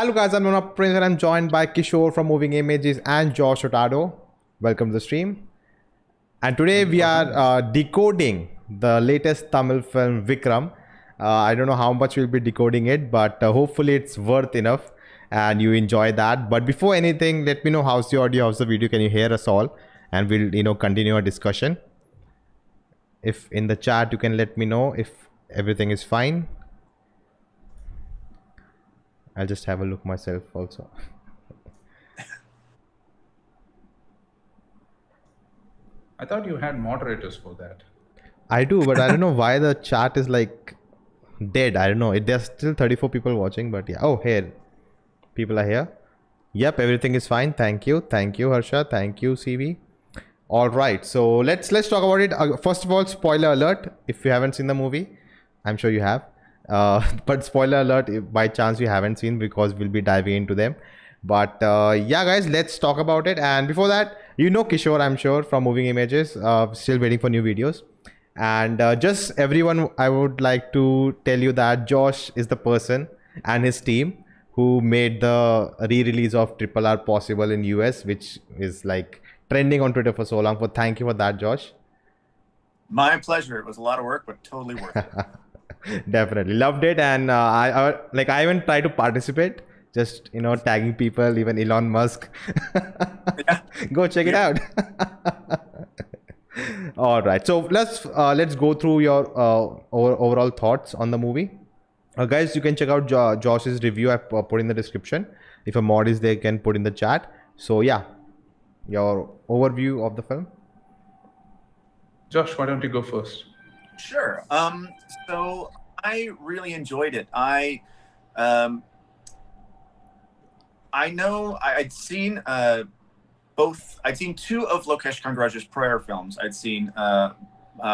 Hello guys, I'm Menon and I'm joined by Kishor from Moving Images and Josh Hurtado. Welcome to the stream. And today we are decoding the latest Tamil film Vikram. I don't know how much we'll be decoding it, but hopefully it's worth enough and you enjoy that. But before anything, let me know how's the audio, how's the video, can you hear us all? And we'll continue our discussion. If in the chat you can let me know if everything is fine. I'll just have a look myself also. I thought you had moderators for that. I do, but I don't know why the chat is like dead. I don't know. There's still 34 people watching, but yeah. Oh, here. People are here. Yep, everything is fine. Thank you. Thank you, Harsha. Thank you, CV. All right. So let's talk about it. First of all, spoiler alert. If you haven't seen the movie, I'm sure you have. But spoiler alert, if by chance you haven't seen, because we'll be diving into them. But yeah, guys, let's talk about it. And before that, you know Kishor, I'm sure, from Moving Images. Still waiting for new videos. And just everyone, I would like to tell you that Josh is the person and his team who made the re-release of Triple R possible in US, which is like trending on Twitter for so long. So thank you for that, Josh. My pleasure. It was a lot of work, but totally worth it. Definitely loved it. And I even tried to participate, just tagging people, even Elon Musk. Yeah. Go check it out. All right, so let's go through your overall thoughts on the movie. Guys, you can check out Josh's review. I've put in the description. If a mod is there, can put in the chat. So yeah, your overview of the film. Josh, why don't you go first? Sure. So I really enjoyed it. I know I'd seen both. I'd seen two of Lokesh Kanagaraj's prior films. I'd seen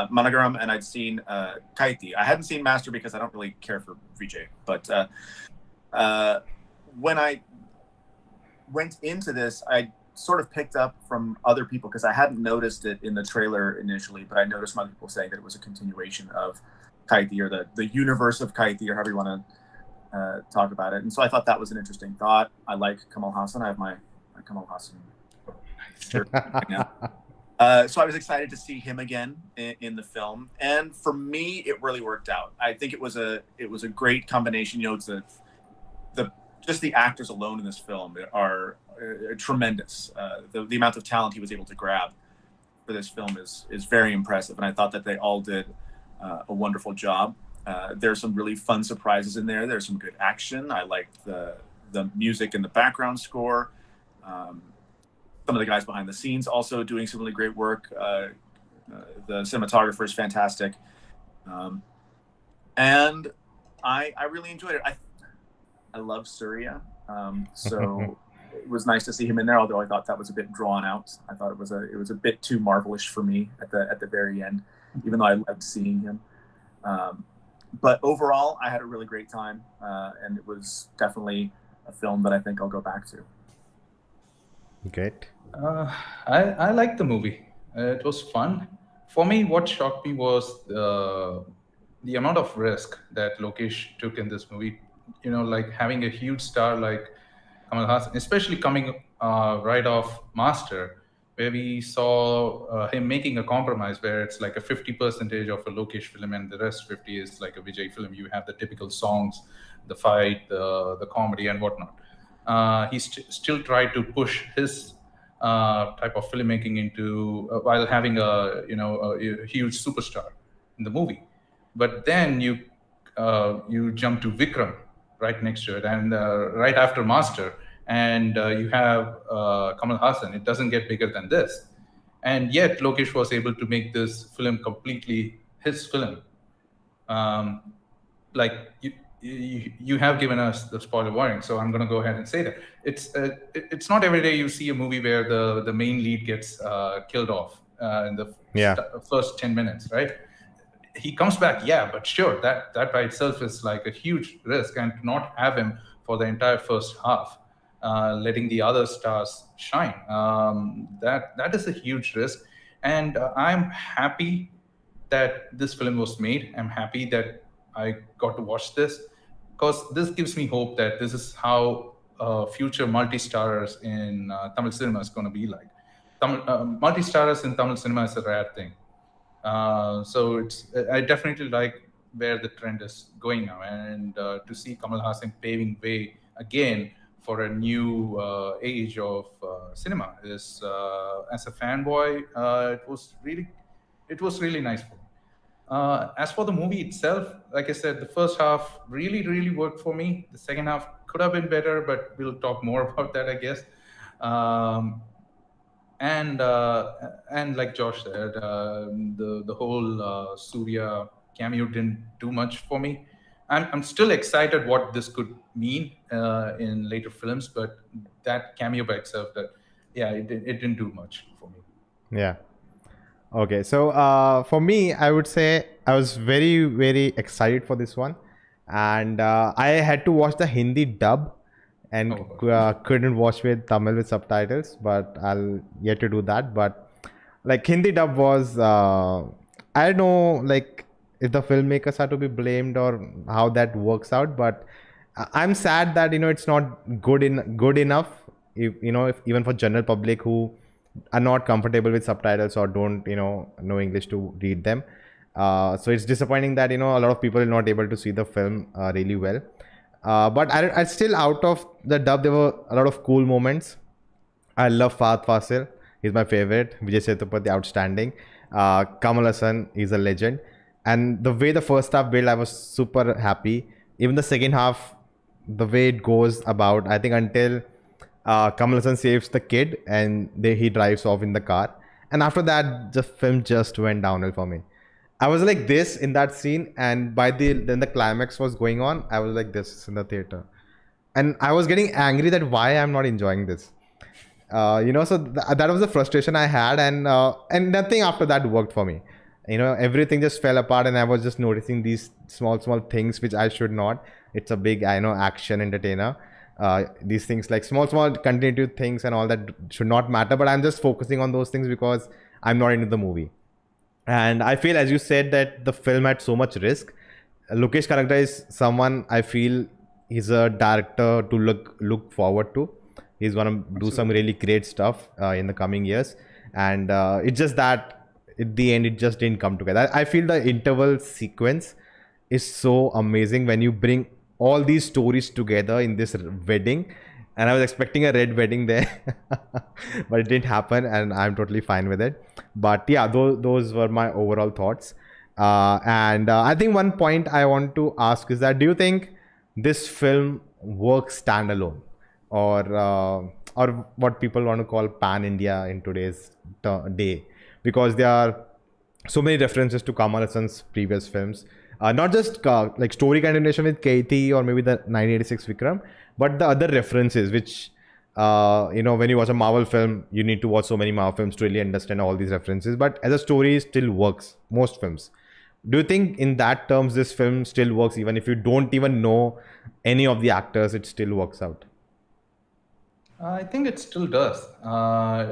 Managram and I'd seen Kaiti. I hadn't seen Master because I don't really care for Vijay. But when I went into this, I sort of picked up from other people, because I hadn't noticed it in the trailer initially, but I noticed some other people saying that it was a continuation of Kaiti, or the universe of Kaiti, or however you want to talk about it. And so I thought that was an interesting thought. I like Kamal Haasan. I have my Kamal Haasan shirt right now. So I was excited to see him again in the film, and for me, it really worked out. I think it was a great combination. It's just the actors alone in this film are tremendous. The amount of talent he was able to grab for this film is very impressive, and I thought that they all did a wonderful job. There's some really fun surprises in there. There's some good action. I liked the music and the background score. Some of the guys behind the scenes also doing some really great work. The cinematographer is fantastic, and I really enjoyed it. I love Surya, so it was nice to see him in there. Although I thought that was a bit drawn out. I thought it was a bit too Marvelish for me at the very end, even though I loved seeing him. But overall, I had a really great time, and it was definitely a film that I think I'll go back to. Great. I liked the movie. It was fun. For me, what shocked me was the amount of risk that Lokesh took in this movie. Like having a huge star like Kamal Haasan, especially coming right off Master, where we saw him making a compromise where it's like a 50% of a Lokesh film and the rest 50 is like a Vijay film. You have the typical songs, the fight, the comedy and whatnot. He still tried to push his type of filmmaking into while having a huge superstar in the movie. But then you jump to Vikram right next to it, and right after Master, and you have Kamal Haasan. It doesn't get bigger than this, and yet Lokesh was able to make this film completely his film. Like you have given us the spoiler warning, so I'm going to go ahead and say that it's not every day you see a movie where the main lead gets killed off in the first 10 minutes, right? He comes back, but sure, that by itself is like a huge risk, and to not have him for the entire first half, letting the other stars shine, that is a huge risk. And I'm happy that this film was made. I'm happy that I got to watch this, because this gives me hope that this is how future multi-starers in Tamil cinema is going to be like. Multi-starers in Tamil cinema is a rare thing. So I definitely like where the trend is going now, and to see Kamal Haasan paving way again for a new age of cinema is, as a fanboy, it was really nice for me. As for the movie itself, like I said, the first half really worked for me. The second half could have been better, but we'll talk more about that, I guess. Um, and like Josh said, the whole Surya cameo didn't do much for me. I'm still excited what this could mean in later films, but that cameo by itself, it didn't do much for me. Yeah. Okay, so for me, I would say I was very excited for this one, and I had to watch the Hindi dub, and couldn't watch with Tamil with subtitles, but I'll yet to do that. But like Hindi dub was, I don't know, like if the filmmakers are to be blamed or how that works out, but I'm sad that it's not good enough. If even for general public who are not comfortable with subtitles or don't know English to read them, so it's disappointing that a lot of people are not able to see the film really well. But I still, out of the dub, there were a lot of cool moments. I love Fahadh Faasil. He's my favorite. Vijay Sethupathi, outstanding. Kamal Haasan is a legend. And the way the first half built, I was super happy. Even the second half, the way it goes about, I think until Kamal Haasan saves the kid and he drives off in the car. And after that, the film just went downhill for me. I was like this in that scene, and then the climax was going on, I was like this in the theater. And I was getting angry that why I'm not enjoying this. So that was the frustration I had, and nothing after that worked for me. Everything just fell apart, and I was just noticing these small things which I should not. It's a big, action entertainer. These things like small continuity things and all that should not matter, but I'm just focusing on those things because I'm not into the movie. And I feel, as you said, that the film had so much risk. Lokesh Kanagaraj is someone I feel he's a director to look forward to. He's gonna do some really great stuff in the coming years, and it's just that at the end it just didn't come together. I feel the interval sequence is so amazing when you bring all these stories together in this wedding, and I was expecting a red wedding there, but it didn't happen, and I'm totally fine with it. But yeah, those were my overall thoughts. And I think one point I want to ask is that, do you think this film works standalone, or what people want to call pan India in today's day? Because there are so many references to Kamal Haasan's previous films. Not just like story continuation with Kaiti or maybe the 1986 Vikram, but the other references which, when you watch a Marvel film, you need to watch so many Marvel films to really understand all these references. But as a story, it still works, most films. Do you think in that terms, this film still works, even if you don't even know any of the actors, it still works out? I think it still does.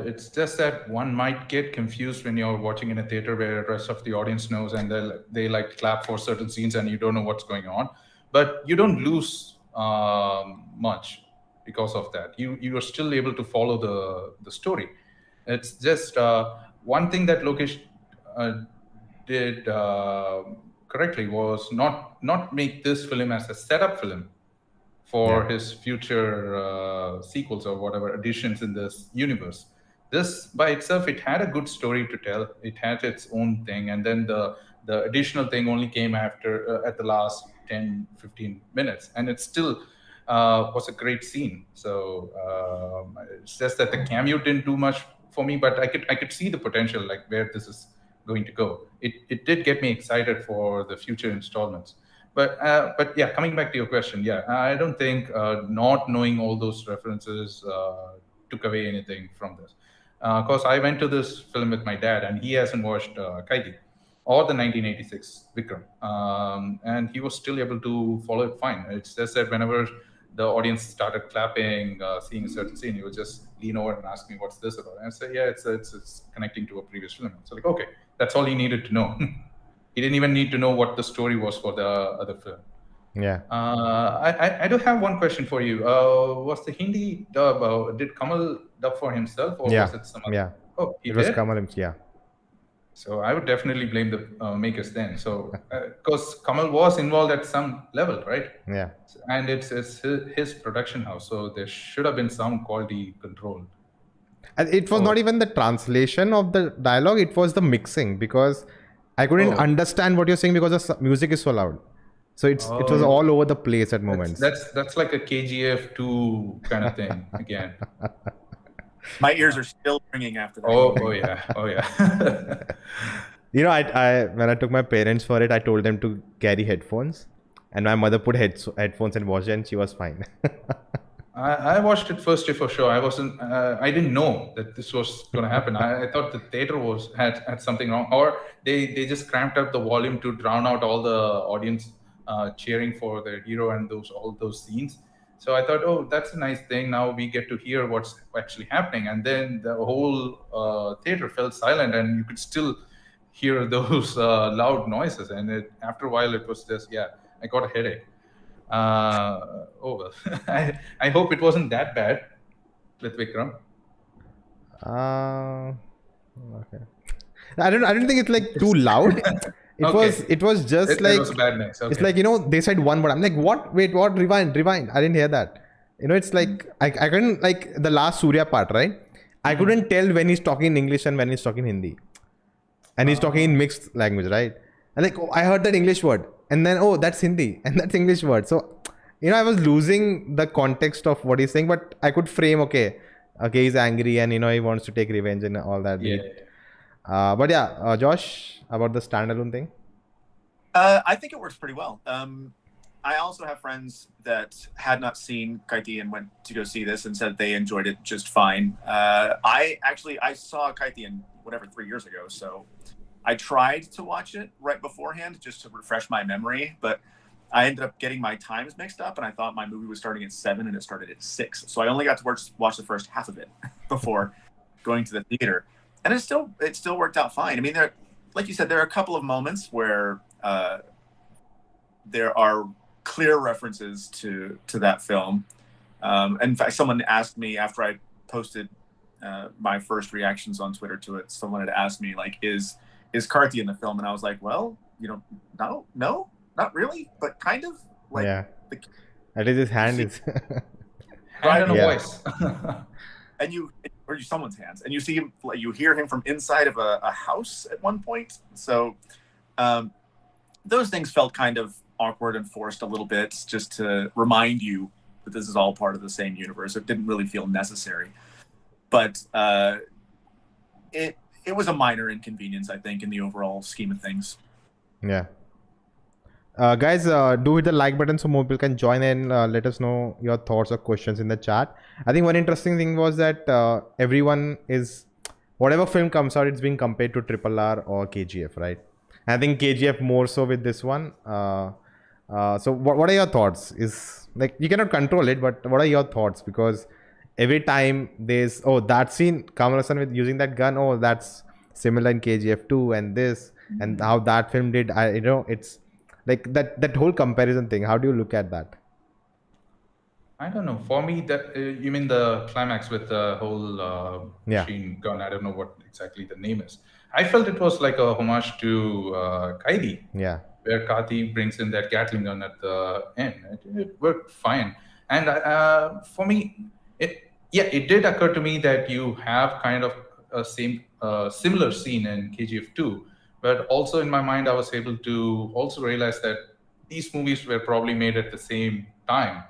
It's just that one might get confused when you're watching in a theater where the rest of the audience knows and they like clap for certain scenes and you don't know what's going on. But you don't lose much because of that. You are still able to follow the story. It's just one thing that Lokesh did correctly was not make this film as a setup film for his future sequels or whatever additions in this universe. This by itself, it had a good story to tell. It had its own thing. And then the additional thing only came after at the last 10, 15 minutes. And it still was a great scene. So it's just that the cameo didn't do much for me, but I could see the potential, like where this is going to go. It did get me excited for the future installments. But yeah, coming back to your question, yeah, I don't think not knowing all those references took away anything from this. Because I went to this film with my dad, and he hasn't watched Kaidi or the 1986 Vikram, and he was still able to follow it fine. It's just that whenever the audience started clapping, seeing a certain scene, he would just lean over and ask me, "What's this about?" And I say, "Yeah, it's connecting to a previous film." So like, okay, that's all he needed to know. He didn't even need to know what the story was for the other film. Yeah. I do have one question for you. Was the Hindi dub, did Kamal dub for himself, or Yeah. was it some other? Yeah. Oh, he It was did? Kamal. Yeah. So I would definitely blame the makers then. So because Kamal was involved at some level, right? Yeah. And it's his production house, so there should have been some quality control. And it was Oh. not even the translation of the dialogue, it was the mixing, because I couldn't Oh. understand what you're saying because the music is so loud. So it was all over the place at moments. That's like a KGF 2 kind of thing again. My ears are still ringing after that. Oh yeah. You know, I when I took my parents for it, I told them to carry headphones, and my mother put headphones and watched it, and she was fine. I watched it first day for sure. I didn't know that this was going to happen. I thought the theater had something wrong, or they just cramped up the volume to drown out all the audience cheering for their hero and all those scenes. So I thought, oh, that's a nice thing. Now we get to hear what's actually happening. And then the whole theater fell silent, and you could still hear those loud noises. And after a while, it was just, I got a headache. Well, I hope it wasn't that bad with Vikram. Okay. I don't think it's like too loud. It was just like, it was a bad mix. Okay. It's like, you know, they said one word. I'm like, what? Wait, what? Rewind. I didn't hear that. You know, it's like I couldn't, like the last Surya part, right? I couldn't tell when he's talking in English and when he's talking Hindi, and he's talking in mixed language, right? And like, oh, I heard that English word, and then oh, that's Hindi, and that's English word. So, you know, I was losing the context of what he's saying, but I could frame, okay, he's angry and, you know, he wants to take revenge and all that. Yeah. But yeah, Josh, about the standalone thing. I think it works pretty well. I also have friends that had not seen Kaiti and went to go see this and said they enjoyed it just fine. I saw Kaiti 3 years ago, so I tried to watch it right beforehand just to refresh my memory, but I ended up getting my times mixed up, and I thought my movie was starting at 7 and it started at 6. So I only got to watch the first half of it before going to the theater, and it still worked out fine. I mean, like you said, there are a couple of moments where there are clear references to that film. In fact, someone asked me after I posted my first reactions on Twitter to it. Someone had asked me, like, is Karthi in the film? And I was like, well, you know, no, not really, but kind of. Like, yeah. At least his hand is hand and a voice. And someone's hands, and you see him, like, you hear him from inside of a house at one point. So those things felt kind of awkward and forced a little bit, just to remind you that this is all part of the same universe. It didn't really feel necessary, but it was a minor inconvenience, I think, in the overall scheme of things. Yeah. Guys, do hit the like button so more people can join in. Let us know your thoughts or questions in the chat. I think one interesting thing was that everyone is, whatever film comes out, it's being compared to RRR or KGF, right? I think KGF more so with this one. So what are your thoughts? Is, like, you cannot control it, but what are your thoughts? Because every time there's, oh, that scene, Kamal Haasan with using that gun, oh, that's similar in KGF 2 and this, and how that film did, it's like that whole comparison thing. How do you look at that? I don't know. For me, that you mean the climax with the whole machine gun? I don't know what exactly the name is. I felt it was like a homage to Kaidi. Yeah. Where Karthi brings in that Gatling gun at the end. It worked fine. And for me, it did occur to me that you have kind of a similar scene in KGF 2. But also in my mind, I was able to also realize that these movies were probably made at the same time.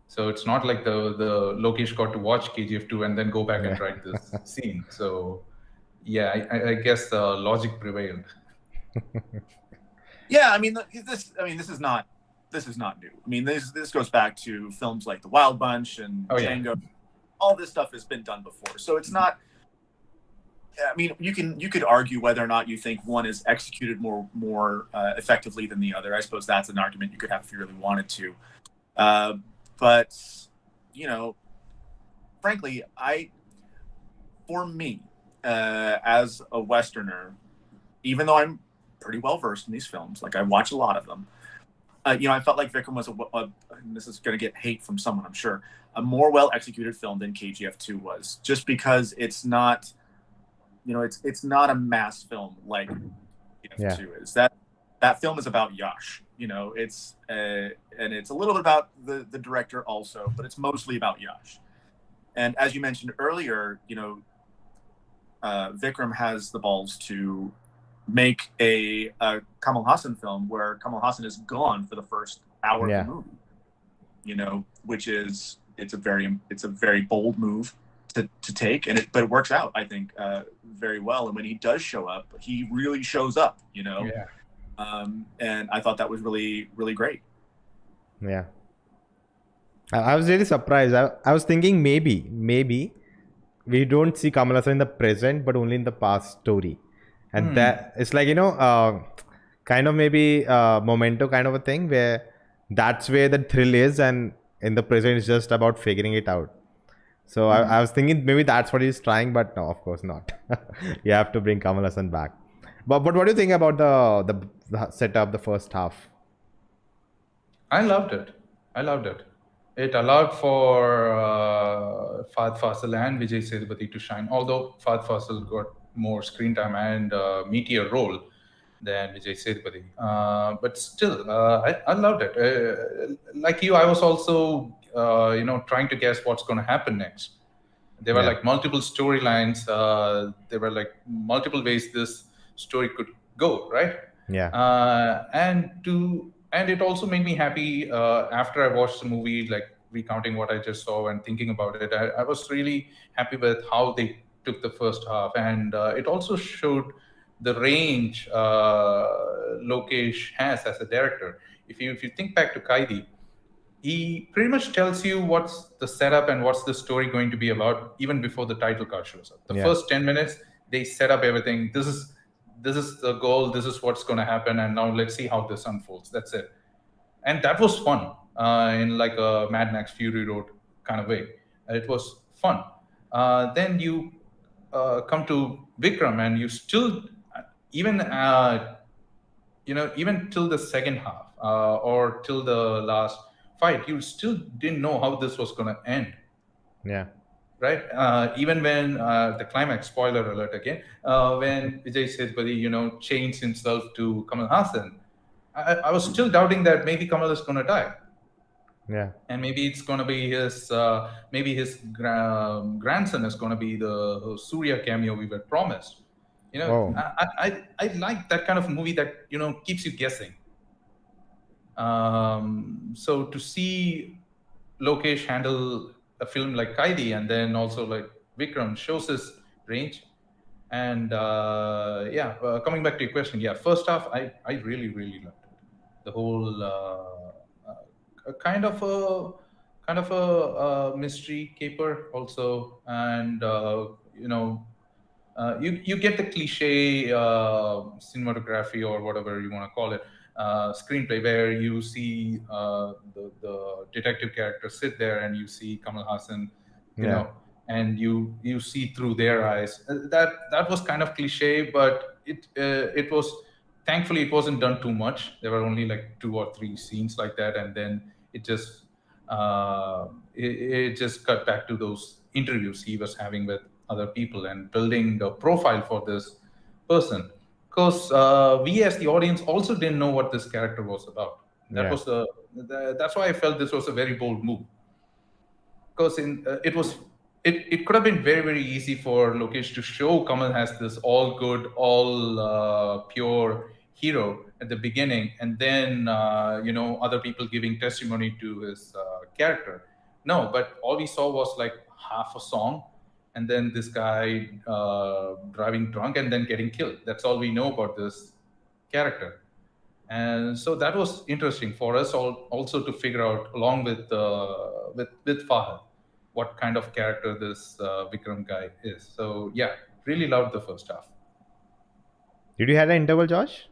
So it's not like the Lokesh got to watch KGF 2 and then go back and write this scene. So yeah, I guess the logic prevailed. Yeah, I mean, this is not new. I mean, this goes back to films like The Wild Bunch and Django. Yeah. All this stuff has been done before, so it's not. I mean, you could argue whether or not you think one is executed more effectively than the other. I suppose that's an argument you could have if you really wanted to. But you know, frankly, for me, as a Westerner, even though I'm pretty well versed in these films, like I watch a lot of them, I felt like Vikram was and this is going to get hate from someone, I'm sure, a more well executed film than KGF 2 was, just because it's not, it's not a mass film like KGF 2 is. That film is about Yash, it's and it's a little bit about the director also, but it's mostly about Yash. And as you mentioned earlier, Vikram has the balls to make a Kamal Haasan film where Kamal Haasan is gone for the first hour of the movie, which is it's a very bold move to take, but it works out, I think, very well. And when he does show up, he really shows up, and I thought that was really, really great. Yeah. I was really surprised. I was thinking maybe we don't see Kamal Haasan in the present, but only in the past story. And that it's like, kind of maybe Memento kind of a thing where that's where the thrill is, and in the present it's just about figuring it out. So I was thinking maybe that's what he's trying, but no, of course not. You have to bring Kamal Haasan back. But what do you think about the setup, the first half? I loved it. It allowed for Fahadh, Faasil and Vijay Sethupathi to shine. Although Fahadh Faasil got more screen time and meatier role than Vijay Sethupathi. But still, I loved it. Like you, I was also, trying to guess what's going to happen next. There were like multiple storylines. There were like multiple ways this story could go, right? Yeah. And it also made me happy after I watched the movie, like recounting what I just saw and thinking about it. I was really happy with how they took the first half, and it also showed the range Lokesh has as a director. If you think back to Kaidi, he pretty much tells you what's the setup and what's the story going to be about even before the title card shows up. The first 10 minutes, they set up everything. This is the goal. This is what's going to happen. And now let's see how this unfolds. That's it. And that was fun in like a Mad Max Fury Road kind of way. It was fun. Then you come to Vikram, and you still, even till the second half or till the last fight, you still didn't know how this was going to end. Yeah. Right? Even when the climax, spoiler alert again, when Vijay Sethupathi, changed himself to Kamal Haasan, I was still doubting that maybe Kamal is going to die. Yeah. And maybe it's going to be his grandson is going to be the Surya cameo we were promised. I like that kind of movie that, keeps you guessing. So to see Lokesh handle a film like Kaidi, and then also like Vikram, shows his range. And coming back to your question, first half I really, really loved it. The whole kind of a mystery caper also, and you get the cliche cinematography or whatever you want to call it, screenplay, where you see the detective character sit there, and you see Kamal Haasan, and you see through their eyes. That was kind of cliche, but it was, thankfully it wasn't done too much. There were only like 2 or 3 scenes like that, and then it just cut back to those interviews he was having with other people and building a profile for this person. Because we as the audience also didn't know what this character was about. That's why I felt this was a very bold move. Because it could have been very, very easy for Lokesh to show Kamal as this all good, all pure hero at the beginning, and then other people giving testimony to his character. No, but all we saw was like half a song, and then this guy driving drunk and then getting killed. That's all we know about this character. And so that was interesting for us also to figure out, along with Fahadh, what kind of character this Vikram guy is. So really loved the first half. Did you have an interval, Josh?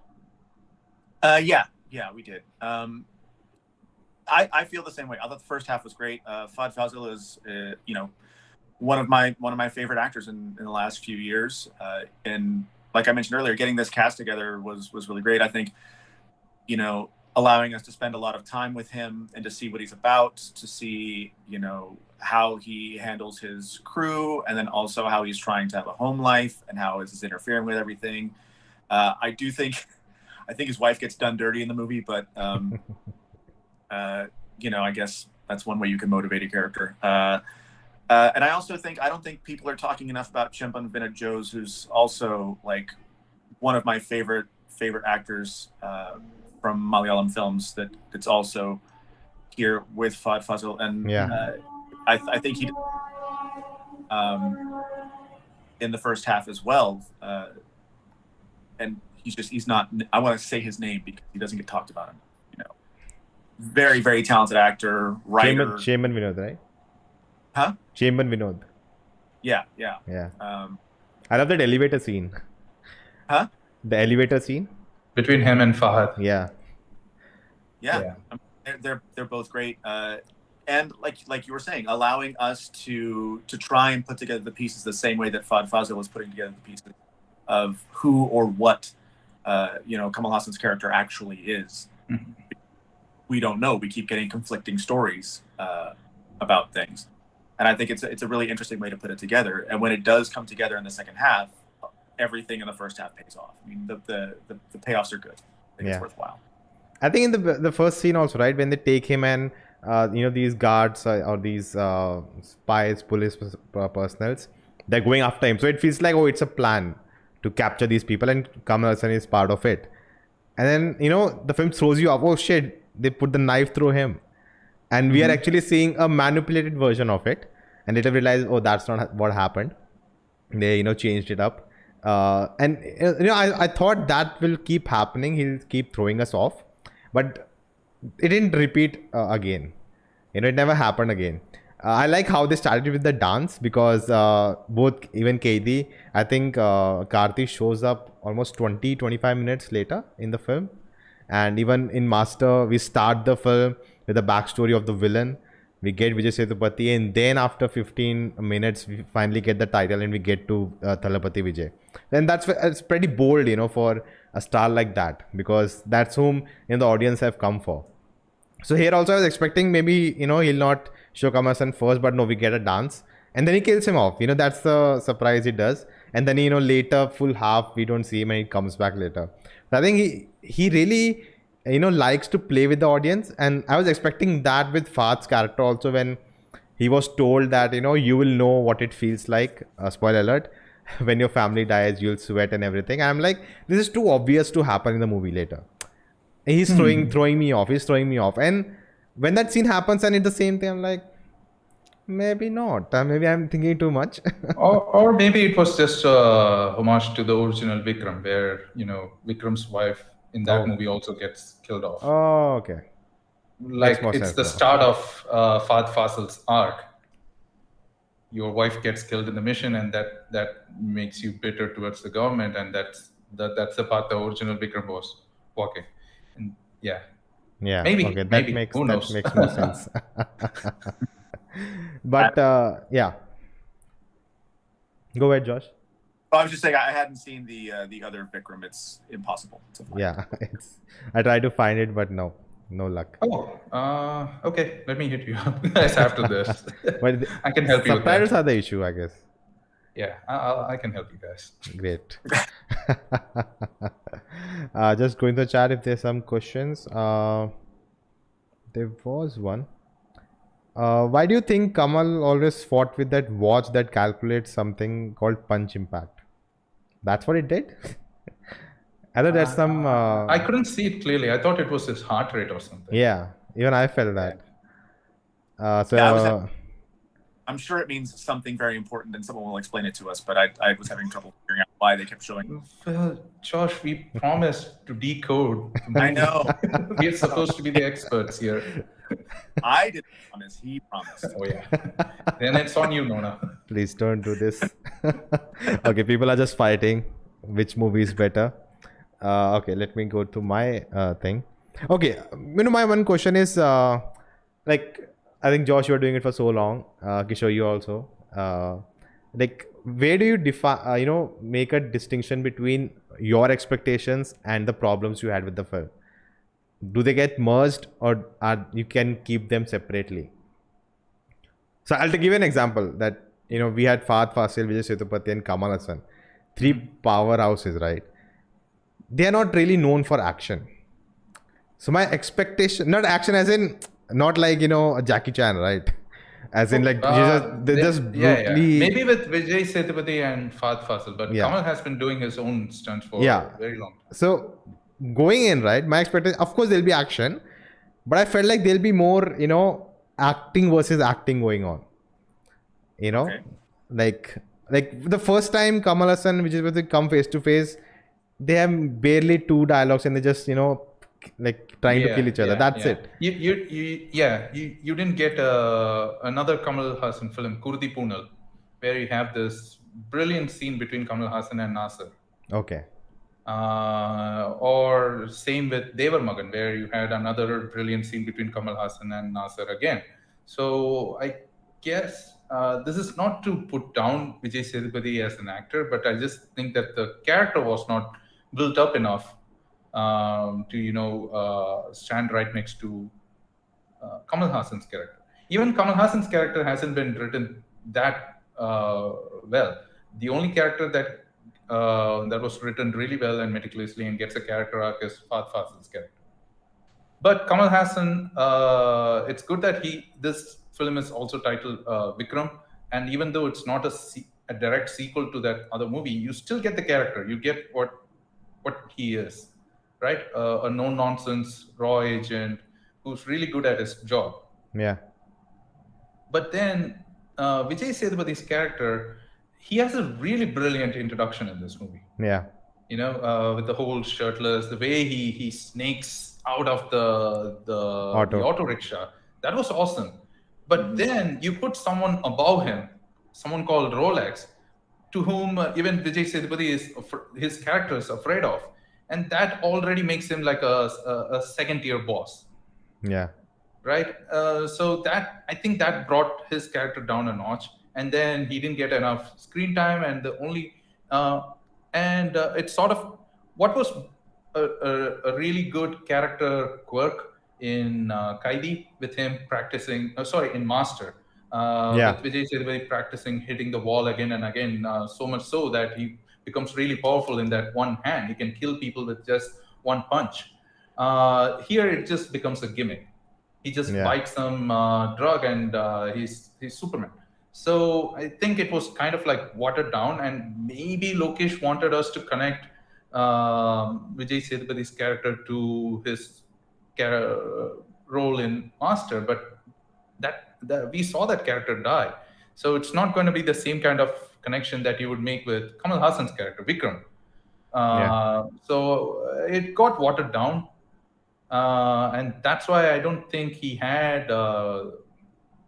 Yeah, we did. I feel the same way. I thought the first half was great. Fahadh Faasil is, one of my favorite actors in the last few years. And like I mentioned earlier, getting this cast together was really great. I think, allowing us to spend a lot of time with him and to see what he's about, to see, you know, how he handles his crew, and then also how he's trying to have a home life and how he's interfering with everything. I think his wife gets done dirty in the movie, but you know, I guess that's one way you can motivate a character. And I don't think people are talking enough about Chemban Vinod, who's also like one of my favorite actors from Malayalam films that's also here with Faasil, and I think he in the first half as well, and he's not. I want to say his name because he doesn't get talked about. Him, you know, very very talented actor, writer. Chemban Vinod, right? Huh? Chemban Vinod. Yeah. I love that elevator scene. Huh? The elevator scene between him and Fahadh. Yeah. They're both great, and like you were saying, allowing us to try and put together the pieces the same way that Faasil was putting together the pieces of who or what you know, Kamal Haasan's character actually is. Mm-hmm. We don't know. We keep getting conflicting stories about things, and I think it's a really interesting way to put it together. And when it does come together in the second half, everything in the first half pays off. I mean, the payoffs are good. I think it's worthwhile. I think in the first scene also, right, when they take him and you know, these guards or these spies, police personals, they're going after him. So it feels like, oh, it's a plan to capture these people, and Kamal Haasan is part of it. And then, you know, the film throws you off. Oh shit, they put the knife through him, and we are actually seeing a manipulated version of it. And later realize, oh, that's not what happened. They, you know, changed it up. And you know, I thought that will keep happening. He'll keep throwing us off, but it didn't repeat again. You know, it never happened again. I like how they started with the dance, because even Kaidi, I think Karthi shows up almost 20-25 minutes later in the film. And even in Master, we start the film with the backstory of the villain. We get Vijay Sethupathi, and then after 15 minutes, we finally get the title and we get to Thalapathy Vijay. And it's pretty bold, you know, for a star like that, because that's whom, you know, the audience have come for. So here also I was expecting maybe, you know, he'll not show Kamal Haasan first, but no, we get a dance. And then he kills him off. You know, that's the surprise he does. And then, you know, later, full half, we don't see him and he comes back later. So I think he really, you know, likes to play with the audience. And I was expecting that with Fahadh's character also, when he was told that, you know, you will know what it feels like, spoiler alert, when your family dies, you'll sweat and everything. I'm like, this is too obvious to happen in the movie later. He's throwing me off. He's throwing me off. And when that scene happens and it's the same thing, I'm like, maybe not. Maybe I'm thinking too much. or maybe it was just a homage to the original Vikram, where, you know, Vikram's wife in that movie also gets killed off. Oh, okay. Like, it's the start of Fahadh Faasil's arc. Your wife gets killed in the mission, and that makes you bitter towards the government, and that's the path the original Vikram was walking. And yeah, maybe okay, maybe. Makes Who knows? more sense. But yeah, go ahead, Josh. I was just saying, I hadn't seen the other Vikram. It's impossible to find. Yeah, I tried to find it, but no luck. Oh, okay. Let me hit you up guys after this. But I can help you with that. Subtitles are the issue, I guess. Yeah, I can help you guys. Great. Just going to the chat if there's some questions. There was one. Why do you think Kamal always fought with that watch that calculates something called punch impact? That's what it did? I thought there's some... I couldn't see it clearly. I thought it was his heart rate or something. Yeah, even I felt that. I'm sure it means something very important, and someone will explain it to us, but I was having trouble figuring out why they kept showing. Well, Josh, we promised to decode. I know. We're supposed to be the experts here. I didn't promise. He promised. Oh, yeah. Then it's on you, Nona. Please don't do this. Okay, people are just fighting. Which movie is better? Okay, let me go to my thing. Okay, you know, my one question is, like, I think Josh, you're doing it for so long. Kishor, you also. Like, where do you define, you know, make a distinction between your expectations and the problems you had with the film? do they get merged or are you can keep them separately? So I'll give you an example that we had Fahadh, Faasil, Vijay Sethupathi, and Kamal Haasan, three powerhouses, right? They are not really known for action. So my expectation, not action as in, not like Jackie Chan, right? As in like they just brutally. Maybe with Vijay Sethupathi and Faasil, but Kamal has been doing his own stunts for a very long time. So going in, right, my expectation, of course there'll be action, but I felt like there'll be more, acting versus acting going on. Okay. Like the first time Kamal Haasan, which is when they come face to face, they have barely 2 dialogues and they just like trying to kill each other. That's it. You didn't get another Kamal Haasan film, Kurdi Poonal, where you have this brilliant scene between Kamal Haasan and Nasser. Okay. Or same with Devar Magan, where you had another brilliant scene between Kamal Haasan and Nasser again. So I guess this is not to put down Vijay Sethupathi as an actor, but I just think that the character was not built up enough to stand right next to Kamal Haasan's character. Even Kamal Haasan's character hasn't been written that well. The only character that was written really well and meticulously and gets a character arc is Fahadh Faasil's character. But Kamal Haasan, it's good that this film is also titled Vikram, and even though it's not a direct sequel to that other movie, you still get the character. You get what he is, right? A no-nonsense raw agent who's really good at his job. Yeah. But then Vijay Sethupath's character, he has a really brilliant introduction in this movie. Yeah. With the whole shirtless, the way he snakes out of the auto rickshaw, that was awesome. But then you put someone above him, someone called Rolex, to whom even Vijay Sethupathi his character is afraid of, and that already makes him like a second-tier boss. Yeah. Right. So I think that brought his character down a notch, and then he didn't get enough screen time, and the only it's sort of what was a really good character quirk in Kaidi with him practicing. In Master. With Vijay Sethupathi practicing hitting the wall again and again, so much so that he becomes really powerful in that one hand. He can kill people with just one punch. Here it just becomes a gimmick. He just bites some drug and he's Superman. So I think it was kind of like watered down, and maybe Lokesh wanted us to connect Vijay Sethupath's character to his role in Master, but that we saw that character die. So it's not going to be the same kind of connection that you would make with Kamal Haasan's character, Vikram. So it got watered down. And that's why I don't think he had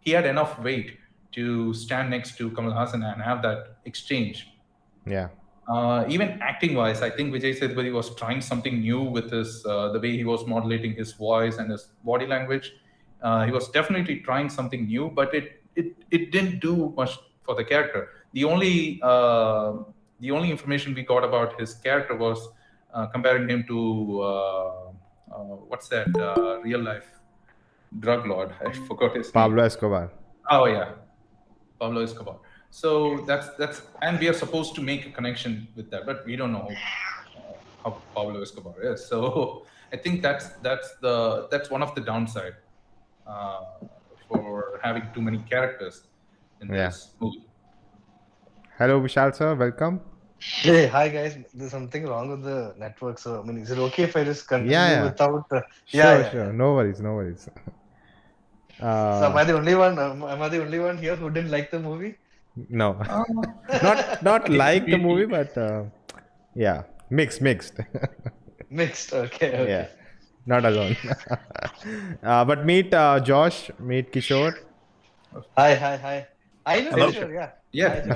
enough weight to stand next to Kamal Haasan and have that exchange. Yeah. Even acting-wise, I think Vijay Sethupathi was trying something new with his the way he was modulating his voice and his body language. He was definitely trying something new, but it didn't do much for the character. The only information we got about his character was comparing him to what's that real life drug lord? I forgot his Pablo name. Escobar. Oh yeah, Pablo Escobar. So that's and we are supposed to make a connection with that, but we don't know how Pablo Escobar is. So I think that's one of the downside for having too many characters in this movie. Hello, Vishal sir, welcome. Hey, hi guys. There's something wrong with the network, so I mean, is it okay if I just continue without? Sure. No worries. So am I the only one? Am I the only one here who didn't like the movie? No, not like the movie, but mixed. Mixed. Okay. Yeah, not alone. But meet Josh, meet Kishor. Hi. I know Kishor, Yeah.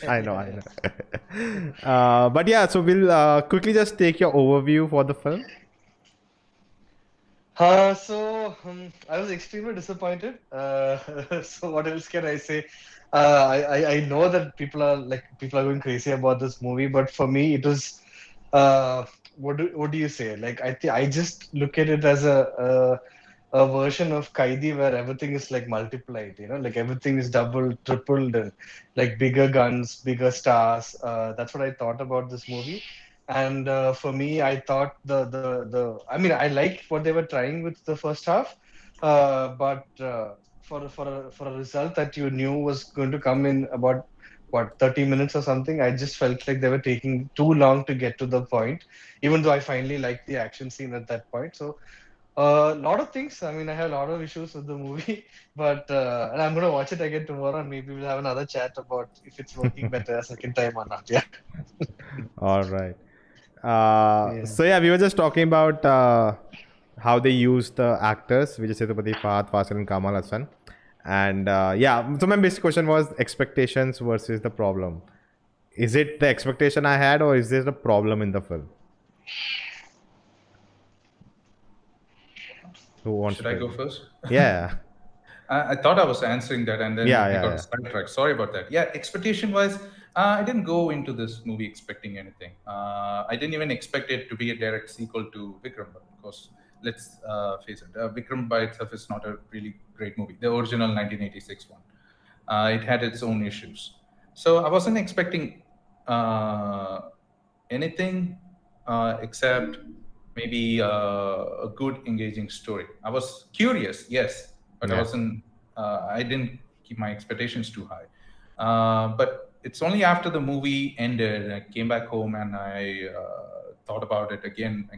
I know. But yeah, so we'll quickly just take your overview for the film. So I was extremely disappointed. So what else can I say? I know that people are going crazy about this movie, but for me it was what do you say? Like I just look at it as a version of Kaidi where everything is like multiplied, like everything is doubled, tripled, and like bigger guns, bigger stars. That's what I thought about this movie. And for me, I thought I mean, I liked what they were trying with the first half, but for a result that you knew was going to come in about what 30 minutes or something, I just felt like they were taking too long to get to the point. Even though I finally liked the action scene at that point, so a lot of things. I mean, I have a lot of issues with the movie, but and I'm gonna watch it again tomorrow, and maybe we'll have another chat about if it's working better a second time or not. Yeah. All right. Yeah. So yeah, we were just talking about how they use the actors, Vijay Sethupathi, Fahadh, Faasil, and Kamal Haasan. And yeah, so my basic question was expectations versus the problem. Is it the expectation I had, or is there a problem in the film? Who wants Should to I take go it? first? Yeah, I thought I was answering that, and then yeah, we yeah, got yeah. sidetracked. Sorry about that. Yeah, expectation wise, I didn't go into this movie expecting anything. I didn't even expect it to be a direct sequel to Vikram, but of course, let's face it, Vikram by itself is not a really great movie. The original 1986 one, it had its own issues. So I wasn't expecting uh, anything except maybe a good engaging story. I was curious, yes, but Yeah. I didn't keep my expectations too high. But it's only after the movie ended, I came back home and I thought about it again,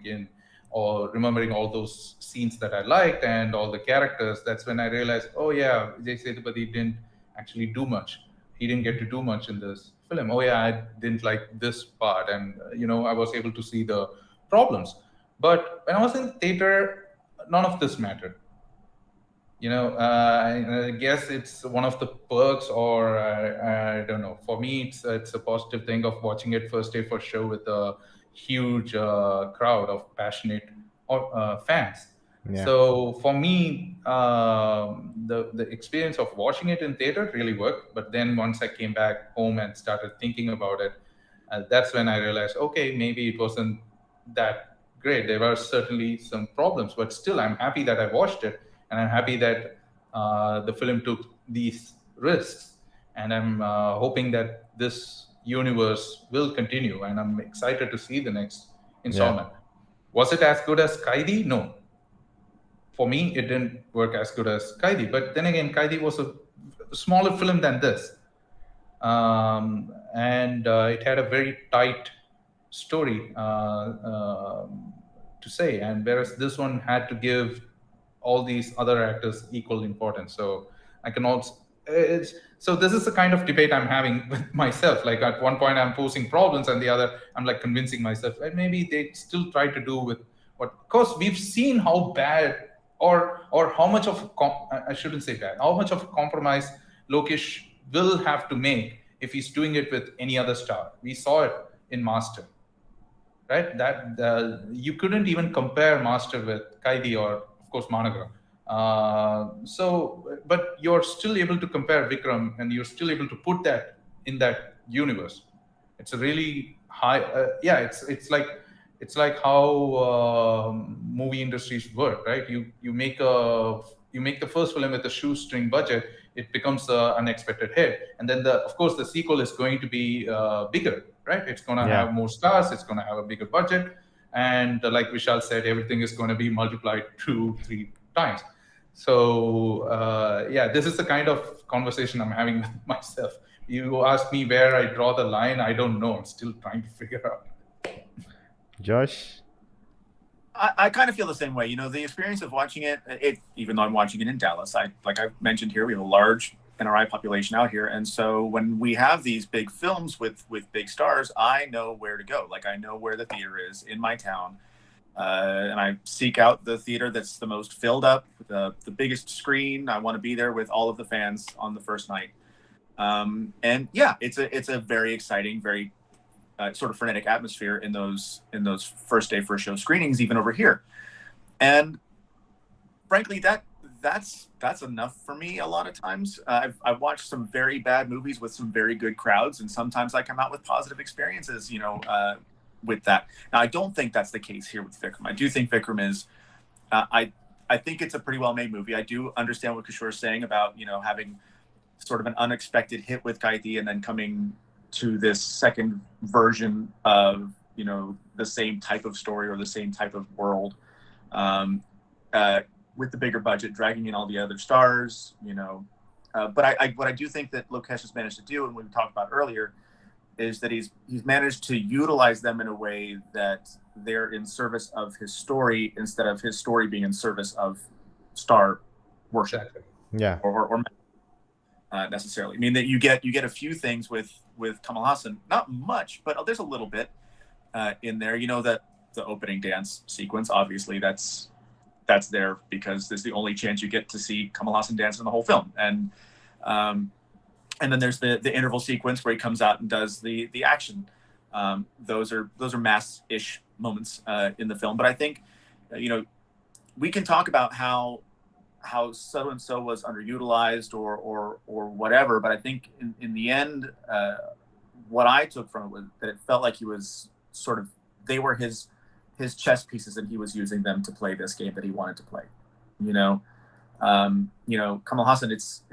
or remembering all those scenes that I liked and all the characters. That's when I realized, oh yeah, Vijay Sethupathi didn't actually do much. He didn't get to do much in this film. Oh yeah, I didn't like this part, and I was able to see the problems. But when I was in the theater, none of this mattered. I guess it's one of the perks, or I don't know. For me, it's a positive thing of watching it first day for show with a huge crowd of passionate fans. Yeah. So for me, the experience of watching it in theater really worked. But then once I came back home and started thinking about it, that's when I realized, okay, maybe it wasn't that great. There were certainly some problems, but still, I'm happy that I watched it, and I'm happy that the film took these risks, and I'm hoping that this universe will continue, and I'm excited to see the next Yeah. installment. Was it as good as Kaidi? No. For me, it didn't work as good as Kaidi. But then again, Kaidi was a smaller film than this, and it had a very tight story to say, and whereas this one had to give all these other actors equal importance. So I can also so this is the kind of debate I'm having with myself. Like at one point I'm posing problems, and the other I'm like convincing myself that maybe they still try to do with what. Of course, we've seen how bad or how much of I shouldn't say bad, how much of a compromise Lokesh will have to make if he's doing it with any other star. We saw it in Master, right? That you couldn't even compare Master with Kaidi or, of course, Managra. But you're still able to compare Vikram, and you're still able to put that in that universe. It's a really high. Yeah, it's like how movie industries work, right? You make the first film with a shoestring budget, it becomes an unexpected hit, and then of course the sequel is going to be bigger, right? It's going to Yeah. have more stars, it's going to have a bigger budget, and like Vishal said, everything is going to be multiplied 2-3 times. So yeah, this is the kind of conversation I'm having with myself. You ask me where I draw the line, I don't know. I'm still trying to figure out. Josh. I kind of feel the same way. The experience of watching it, even though I'm watching it in Dallas, like I mentioned here, we have a large NRI population out here, and so when we have these big films with big stars, I know where to go. Like I know where the theater is in my town, and I seek out the theater that's the most filled up, with the biggest screen. I want to be there with all of the fans on the first night. And yeah, it's a very exciting, very sort of frenetic atmosphere in those first show screenings, even over here. And frankly, that's enough for me. A lot of times, I've watched some very bad movies with some very good crowds, and sometimes I come out with positive experiences. with that. Now, I don't think that's the case here with Vikram. I do think Vikram is. I think it's a pretty well made movie. I do understand what Kishore is saying about having sort of an unexpected hit with Kaiti and then coming to this second version of the same type of story or the same type of world, with the bigger budget, dragging in all the other stars. But what I do think that Lokesh has managed to do, and we talked about earlier, is that he's managed to utilize them in a way that they're in service of his story instead of his story being in service of star worship. Exactly. Yeah. Or necessarily. I mean, that you get a few things with Kamal Haasan, not much, but there's a little bit in there. That the opening dance sequence, obviously that's there because it's the only chance you get to see Kamal Haasan dance in the whole film. And then there's the interval sequence where he comes out and does the action. Those are mass-ish moments in the film. But I think, we can talk about how so and so was underutilized or whatever. But I think in the end, what I took from it was that it felt like he was they were his chess pieces, and he was using them to play this game that he wanted to play. Kamal Haasan, it's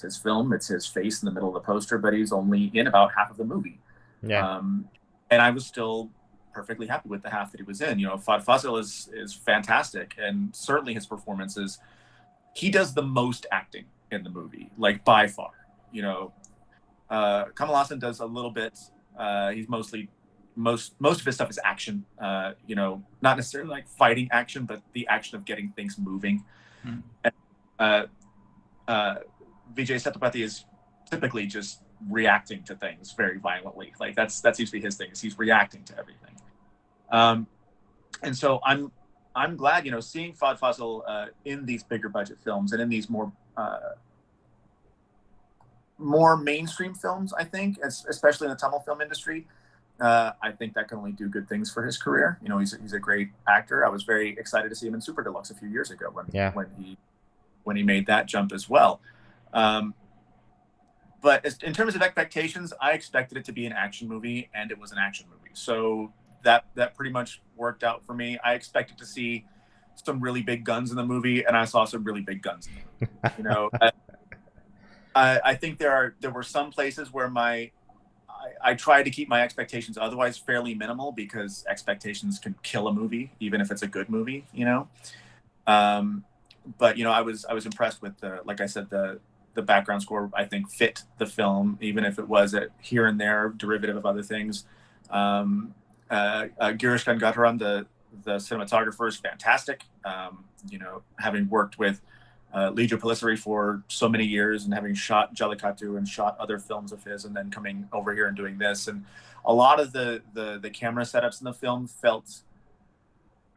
his film, it's his face in the middle of the poster, but he's only in about half of the movie. Yeah. And I was still perfectly happy with the half that he was in. Faasil is fantastic, and certainly his performances. He does the most acting in the movie, like by far. Kamal Haasan does a little bit. He's mostly most of his stuff is action. Not necessarily like fighting action, but the action of getting things moving. And, Vijay Sethupathi is typically just reacting to things very violently. Like that's usually his thing. Is he's reacting to everything. And so I'm glad, seeing Fahadh Faasil in these bigger budget films and in these more mainstream films. I think, especially in the Tamil film industry, I think that can only do good things for his career. He's a great actor. I was very excited to see him in Super Deluxe a few years ago when he made that jump as well. But in terms of expectations, I expected it to be an action movie, and it was an action movie. So that pretty much worked out for me. I expected to see some really big guns in the movie, and I saw some really big guns in the movie. I think there were some places where I tried to keep my expectations otherwise fairly minimal, because expectations can kill a movie, even if it's a good movie, But I was impressed with like I said, the background score. I think fit the film, even if it was a here and there derivative of other things. Girish Gangadharan, the cinematographer, is fantastic. Having worked with Lijo Pelissari for so many years, and having shot Jallikattu and shot other films of his, and then coming over here and doing this, and a lot of the camera setups in the film felt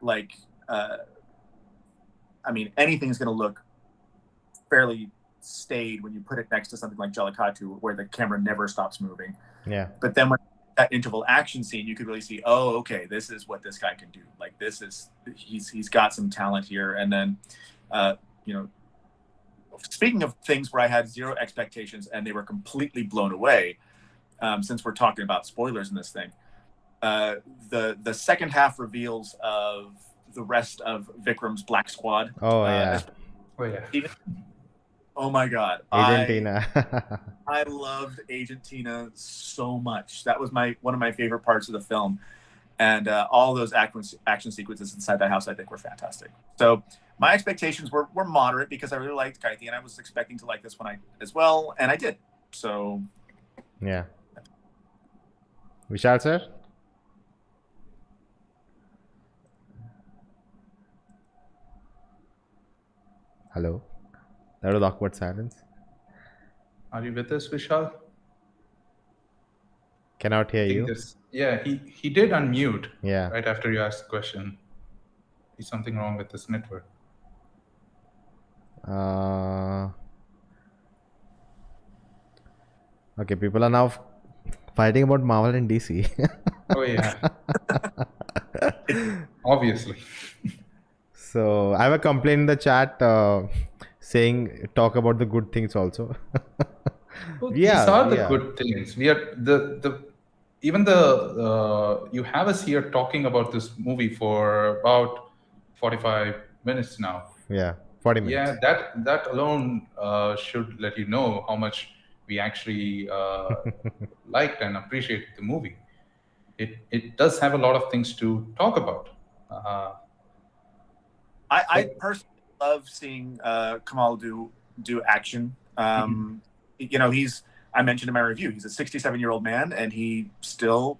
like, anything's going to look fairly staid when you put it next to something like Jallikattu, where the camera never stops moving. Yeah. But then when that interval action scene, you could really see, oh, okay, this is what this guy can do. Like he's got some talent here. And then, speaking of things where I had zero expectations and they were completely blown away, since we're talking about spoilers in this thing, the second half reveals of the rest of Vikram's Black Squad. Oh, yeah. Oh my God. Argentina. I loved Agent Tina so much. That was one of my favorite parts of the film. And all those action sequences inside that house, I think, were fantastic. So my expectations were moderate, because I really liked Kaiti, and I was expecting to like this one as well, and I did. So yeah. Vishal sir? Hello? That was awkward silence. Are you with us, Vishal? Cannot hear you. He did unmute. Yeah. Right after you asked the question. Is something wrong with this network? Okay, people are now fighting about Marvel and DC. Oh yeah. Obviously. So I have a complaint in the chat saying talk about the good things also. These are the good things. We are the even the you have us here talking about this movie for about 45 minutes now. Yeah, 40 Yeah, minutes. that alone should let you know how much we actually liked and appreciated the movie. It does have a lot of things to talk about. Uh, I so, personally love seeing Kamal do action. You know, I mentioned in my review, he's a 67-year-old man, and he still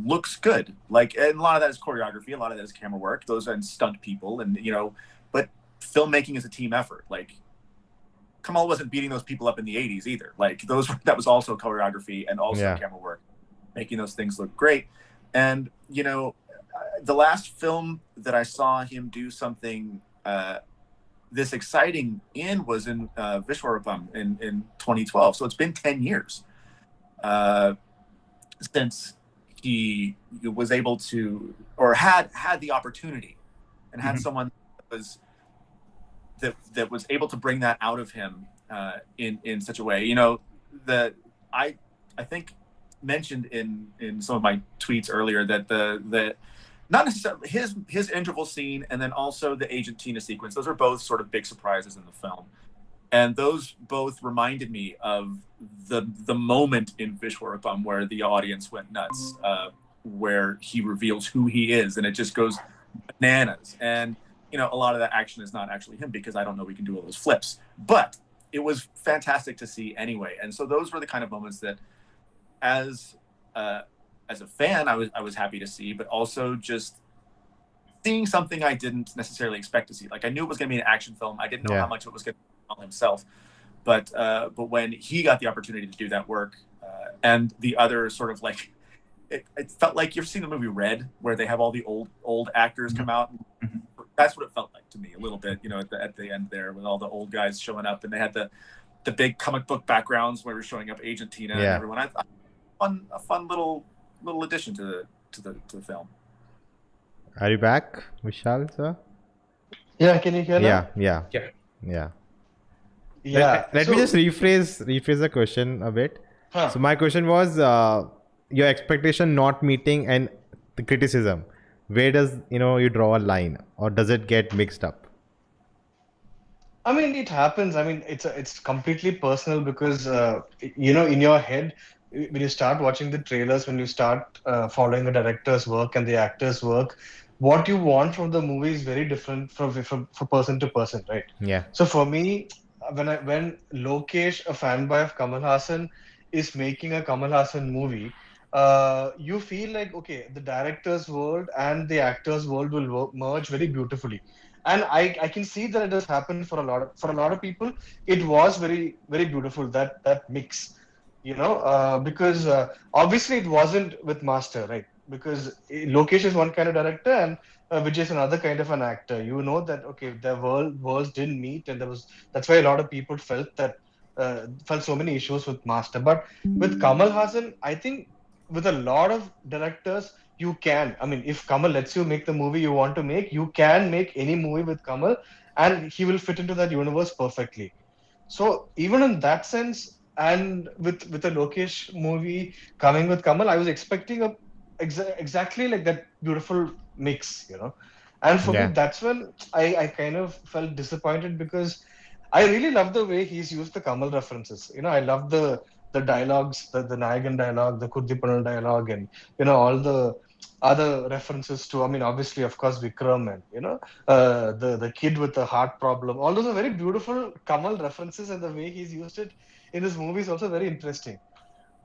looks good. Like, and a lot of that is choreography, a lot of that is camera work. Those are stunt people, and you know, but filmmaking is a team effort. Like, Kamal wasn't beating those people up in the '80s either. Like, that was also choreography and also Yeah. camera work, making those things look great. And you know, the last film that I saw him do something this exciting in was in Vishwarupam in 2012. So it's been 10 years since he was able to, or had the opportunity, and had someone that was able to bring that out of him in such a way. You know, that I think mentioned in some of my tweets earlier that the not necessarily his interval scene, and then also the Agent Tina sequence. Those are both sort of big surprises in the film, and those both reminded me of the moment in Vishwarupam where the audience went nuts, where he reveals who he is, and it just goes bananas. And you know, a lot of that action is not actually him, because I don't know we can do all those flips, but it was fantastic to see anyway. And so those were the kind of moments that, as a fan, I was happy to see, but also just seeing something I didn't necessarily expect to see. Like, I knew it was going to be an action film. I didn't know how much it was going to be on himself, but when he got the opportunity to do that work, and the other sort of like, it felt like, you've seen the movie Red, where they have all the old actors come out. That's what it felt like to me a little bit, you know, at the end there, with all the old guys showing up, and they had the big comic book backgrounds where we're showing up Agent Tina and everyone. I thought a fun little addition to the film. Are you back, Vishal, sir? Yeah, can you hear now? Yeah. Yeah. Let me just rephrase the question a bit. So my question was, your expectation not meeting and the criticism. Where does you draw a line, or does it get mixed up? I mean, it happens. I mean, it's completely personal, because you know, in your head, when you start watching the trailers, when you start following the director's work and the actor's work, what you want from the movie is very different from person to person, right? Yeah. So for me, when Lokesh, a fanboy of Kamal Haasan, is making a Kamal Haasan movie, you feel like, okay, the director's world and the actor's world will merge very beautifully. And I can see that it has happened for a lot of people. It was very very beautiful, that mix, you know, because obviously it wasn't with Master, right? Because Lokesh is one kind of director, and Vijay is another kind of an actor. You know that, okay, their worlds didn't meet, and that's why a lot of people felt so many issues with Master. But with Kamal Hassan, I think with a lot of directors, you can. I mean, if Kamal lets you make the movie you want to make, you can make any movie with Kamal, and he will fit into that universe perfectly. So even in that sense, and with a Lokesh movie coming with Kamal, I was expecting exactly like that beautiful mix, you know. And for me, Yeah. that's when I kind of felt disappointed, because I really love the way he's used the Kamal references. You know, I love the dialogues, the Nayagan dialogue, the Kurdipanal dialogue, and you know, all the other references to, I mean, obviously, of course, Vikram, and you know, the kid with the heart problem. All those are very beautiful Kamal references, and the way he's used it in this movie is also very interesting.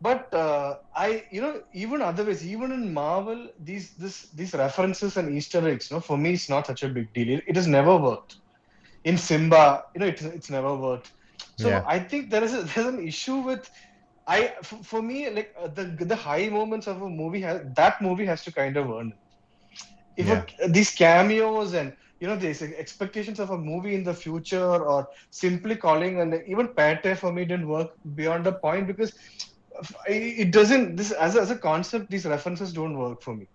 But you know, even other ways, even in Marvel, these references and Easter eggs, you know, for me, it's not such a big deal. It has never worked. In Simba, you know, it's never worked. So Yeah. I think there's an issue with, for me, like, the high moments of a movie that movie has to kind of earn it. If Yeah. these cameos and, you know, these expectations of a movie in the future, or simply calling, and even Pate for me didn't work beyond a point, because it doesn't, this as a concept, these references don't work for me.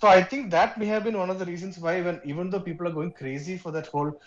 So I think that may have been one of the reasons why, when even though people are going crazy for that whole,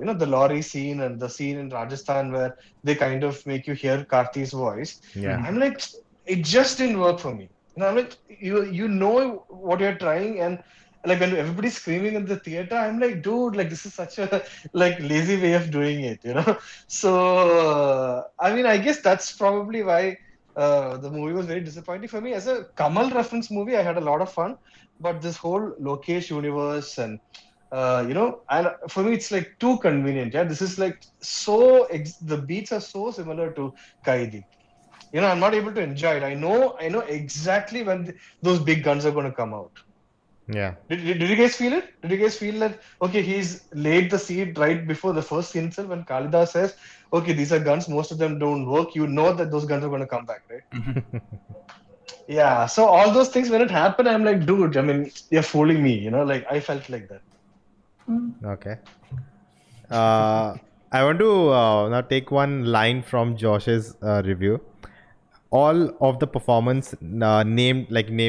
you know, the lorry scene and the scene in Rajasthan where they kind of make you hear Karti's voice, Yeah. I'm like, it just didn't work for me. I mean, you know what you're trying, and like when everybody's screaming in the theater, I'm like, dude, like this is such a like lazy way of doing it, you know. So I mean, I guess that's probably why the movie was very disappointing for me. As a Kamal reference movie, I had a lot of fun, but this whole Lokesh universe and and for me it's like too convenient. Yeah, this is like the beats are so similar to Kaidi. I'm not able to enjoy it. I know exactly when those big guns are going to come out. Yeah. Did you guys feel it? Did you guys feel that, okay, he's laid the seed right before the first scene itself when Kalidas says, okay, these are guns, most of them don't work. You know that those guns are going to come back, right? Yeah. So all those things, when it happened, I'm like, dude, I mean, you're fooling me, like I felt like that. Okay. I want to now take one line from Josh's review. All of the performance named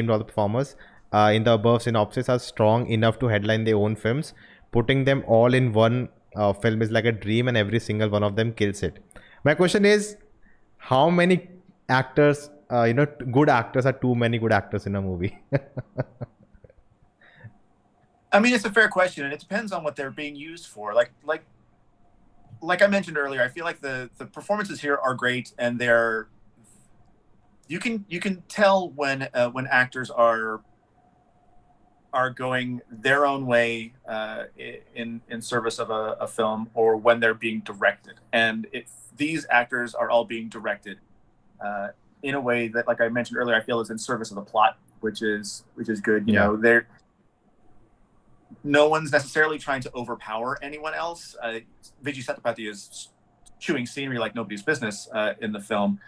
all the performers in the above synopsis are strong enough to headline their own films. Putting them all in one film is like a dream, and every single one of them kills it. My question is, how many actors, good actors are too many good actors in a movie? I mean, it's a fair question, and it depends on what they're being used for. Like I mentioned earlier, I feel like the performances here are great, and you can tell when actors are going their own way in service of a film, or when they're being directed. And if these actors are all being directed in a way that, like I mentioned earlier, I feel is in service of the plot, which is good. No one's necessarily trying to overpower anyone else. Vijay Sethupathi is chewing scenery like nobody's business in the film.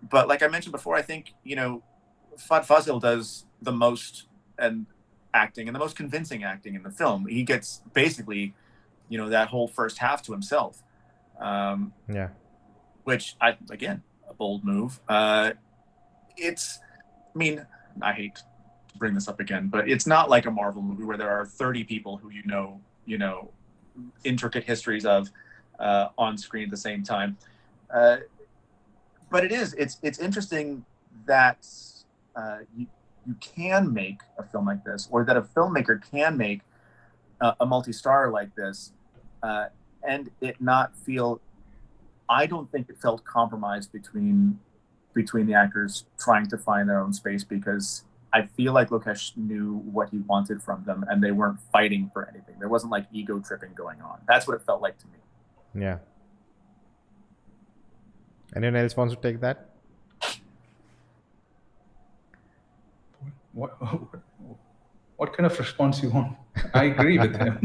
But like I mentioned before, I think, Faasil does the most acting and the most convincing acting in the film. He gets basically, that whole first half to himself. Which, again, a bold move. I hate to bring this up again, but it's not like a Marvel movie where there are 30 people who intricate histories of on screen at the same time. But it's interesting that you can make a film like this, or that a filmmaker can make a multi-star like this, and it not feel. I don't think it felt compromised between the actors trying to find their own space, because I feel like Lokesh knew what he wanted from them, and they weren't fighting for anything. There wasn't like ego tripping going on. That's what it felt like to me. Yeah. Anyone else wants to take that? What kind of response you want? I agree with him.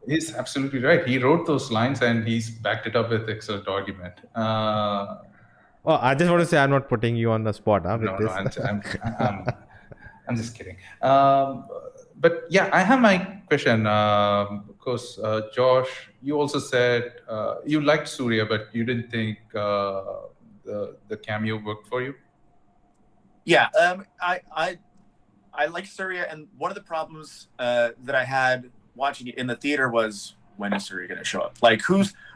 He's absolutely right. He wrote those lines and he's backed it up with excellent argument. Well, I just want to say I'm not putting you on the spot with this. No, I'm just kidding. But yeah, I have my question. Because Josh, you also said you liked Surya, but you didn't think the cameo worked for you. Yeah, I like Surya, and one of the problems that I had watching it in the theater was, when is Surya going to show up? Like,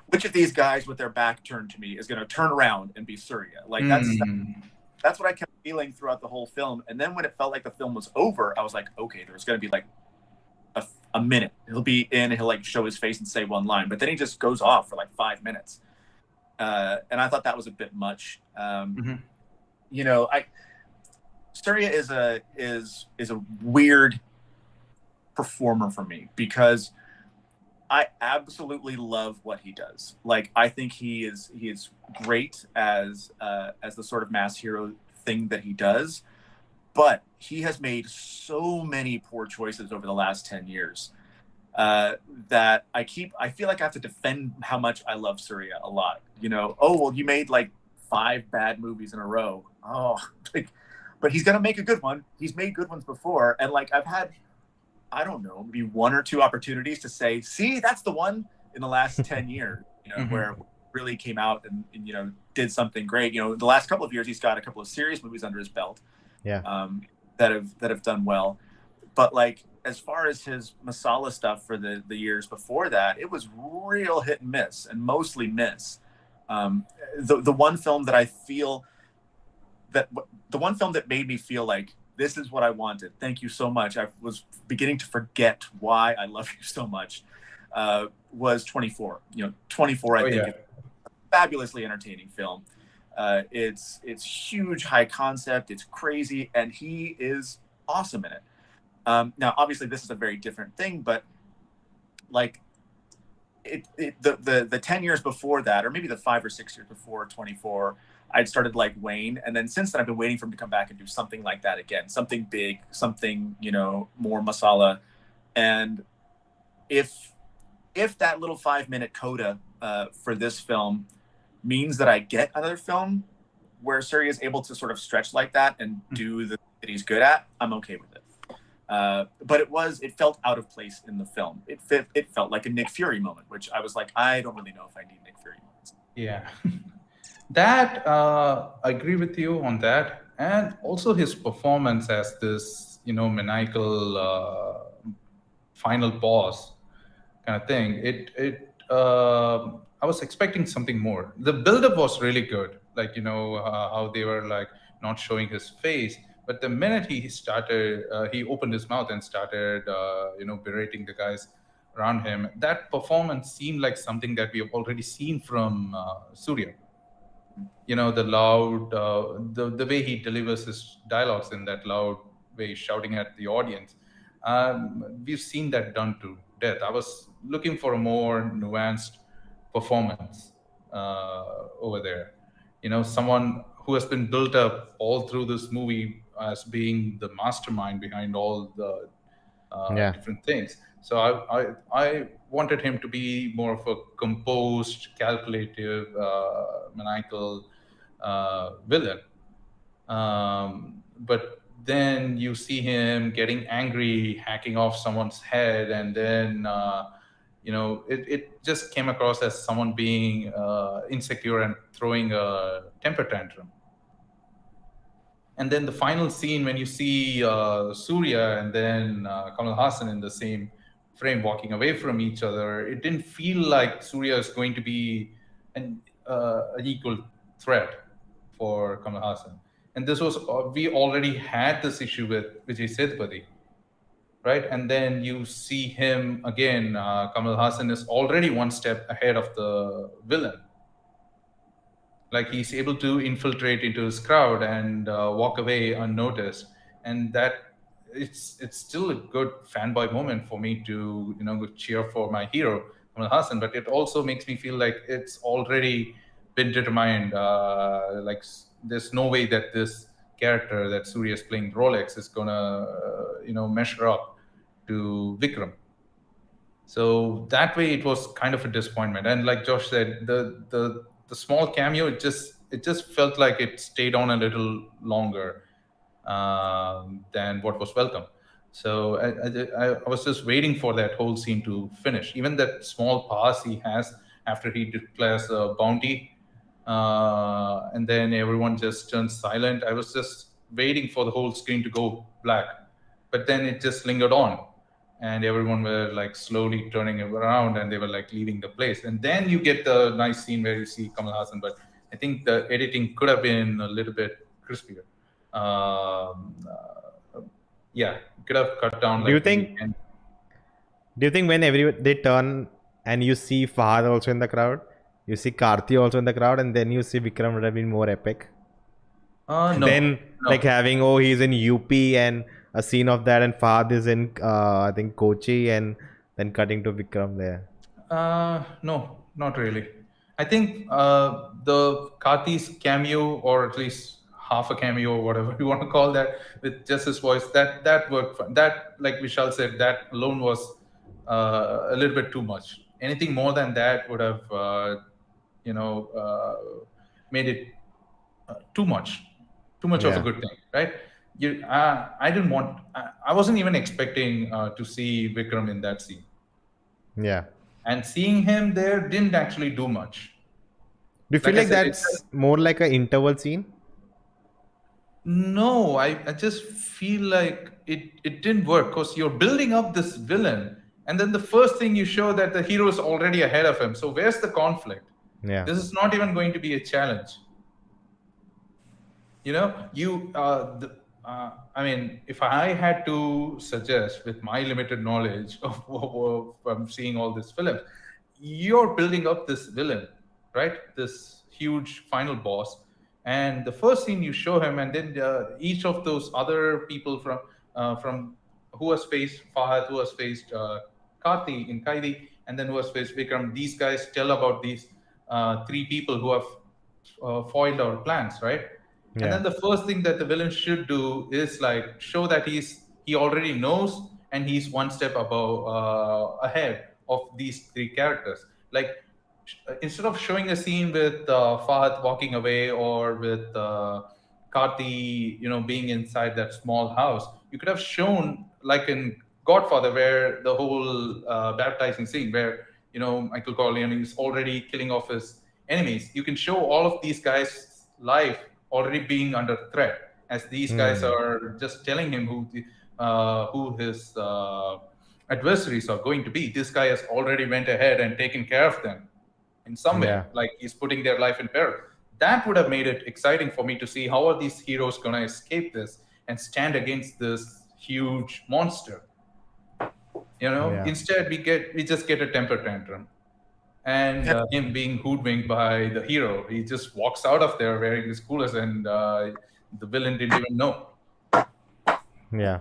which of these guys with their back turned to me is going to turn around and be Surya? Like, that's what I kept feeling throughout the whole film. And then when it felt like the film was over, I was like, okay, there's going to be like a minute. He'll be in, he'll like show his face and say one line, but then he just goes off for like 5 minutes. And I thought that was a bit much. Surya is a weird performer for me, because I absolutely love what he does. Like, I think he is great as the sort of mass hero thing that he does, but he has made so many poor choices over the last 10 years that I feel like I have to defend how much I love Surya a lot. Oh, well, you made like 5 bad movies in a row. Oh, but he's gonna make a good one. He's made good ones before, and like I've had, I don't know, maybe 1 or 2 opportunities to say, see, that's the one in the last 10 years, where it really came out and did something great. The last couple of years, he's got a couple of serious movies under his belt, that have done well. But like, as far as his Masala stuff for the years before that, it was real hit and miss, and mostly miss. The one film that I feel the one film that made me feel like this is what I wanted. Thank you so much. I was beginning to forget why I love you so much. Was 24. 24. I think is a fabulously entertaining film. It's huge, high concept. It's crazy, and he is awesome in it. Now, obviously, this is a very different thing, but like the 10 years before that, or maybe the 5 or 6 years before 24, I'd started like Wayne, and then since then I've been waiting for him to come back and do something like that again, something big, something more masala. And if that little 5-minute coda for this film means that I get another film where Surya is able to sort of stretch like that and do the that he's good at, I'm okay with it. But it felt out of place in the film. It felt like a Nick Fury moment, which I was like, I don't really know if I need Nick Fury moments. Yeah. That I agree with you on that, and also his performance as this maniacal final boss kind of thing. I was expecting something more. The build-up was really good, like how they were like not showing his face, but the minute he started, he opened his mouth and started berating the guys around him. That performance seemed like something that we have already seen from Surya. The loud, the way he delivers his dialogues in that loud way, shouting at the audience. We've seen that done to death. I was looking for a more nuanced performance over there. Someone who has been built up all through this movie as being the mastermind behind all the different things. So I wanted him to be more of a composed, calculative, maniacal villain. But then you see him getting angry, hacking off someone's head, and then it just came across as someone being insecure and throwing a temper tantrum. And then the final scene when you see Surya and then Kamal Haasan in the same frame walking away from each other, it didn't feel like Surya is going to be an equal threat for Kamal Haasan. And this was, we already had this issue with Vijay Sethupathi, right? And then you see him again, Kamal Haasan is already one step ahead of the villain. Like he's able to infiltrate into his crowd and walk away unnoticed. And that it's still a good fanboy moment for me to cheer for my hero Kamal Haasan, but it also makes me feel like it's already been determined. Like there's no way that this character that Surya is playing, Rolex, is gonna measure up to Vikram. So that way it was kind of a disappointment. And like Josh said, the small cameo, it just felt like it stayed on a little longer than what was welcome. So I was just waiting for that whole scene to finish. Even that small pass he has after he declares a bounty, and then everyone just turns silent. I was just waiting for the whole screen to go black, but then it just lingered on. And everyone were like slowly turning around and they were like leaving the place. And then you get the nice scene where you see Kamal Haasan, but I think the editing could have been a little bit crispier. Could have cut down. Do you think when they turn and you see Fahadh also in the crowd, you see Karthi also in the crowd, and then you see Vikram, would have been more epic? No. Then like having, he's in UP and a scene of that, and Fahadh is in I think Kochi, and then cutting to Vikram there. No, not really. I think the Karthi's cameo, or at least half a cameo, or whatever you want to call that, with just his voice, that worked fine. That, like Vishal said, that alone was a little bit too much. Anything more than that would have made it too much of a good thing, right? I wasn't even expecting to see Vikram in that scene. Yeah. And seeing him there didn't actually do much. Do you feel like that's more like an interval scene? No, I just feel like it didn't work, because you're building up this villain, and then the first thing you show that the hero is already ahead of him. So where's the conflict? Yeah. This is not even going to be a challenge. You know, I mean, if I had to suggest with my limited knowledge from seeing all these films, you're building up this villain, right? This huge final boss, and the first scene you show him, and then each of those other people from who has faced Fahad, who has faced Karthi in Kaidi, and then who has faced Vikram. These guys tell about these three people who have foiled our plans, right? And then Yeah. the first thing that the villain should do is like show that he already knows and he's one step above ahead of these three characters. Like instead of showing a scene with Fahad walking away or with Karthi, being inside that small house, you could have shown like in Godfather, where the whole baptizing scene, where Michael Corleone is already killing off his enemies. You can show all of these guys' life already being under threat, as these guys are just telling him who his adversaries are going to be. This guy has already went ahead and taken care of them in some way, Yeah. like he's putting their life in peril. That would have made it exciting for me to see how are these heroes going to escape this and stand against this huge monster. Yeah. Instead we just get a temper tantrum, and him being hoodwinked by the hero. He just walks out of there wearing his coolers, and the villain didn't even know. Yeah.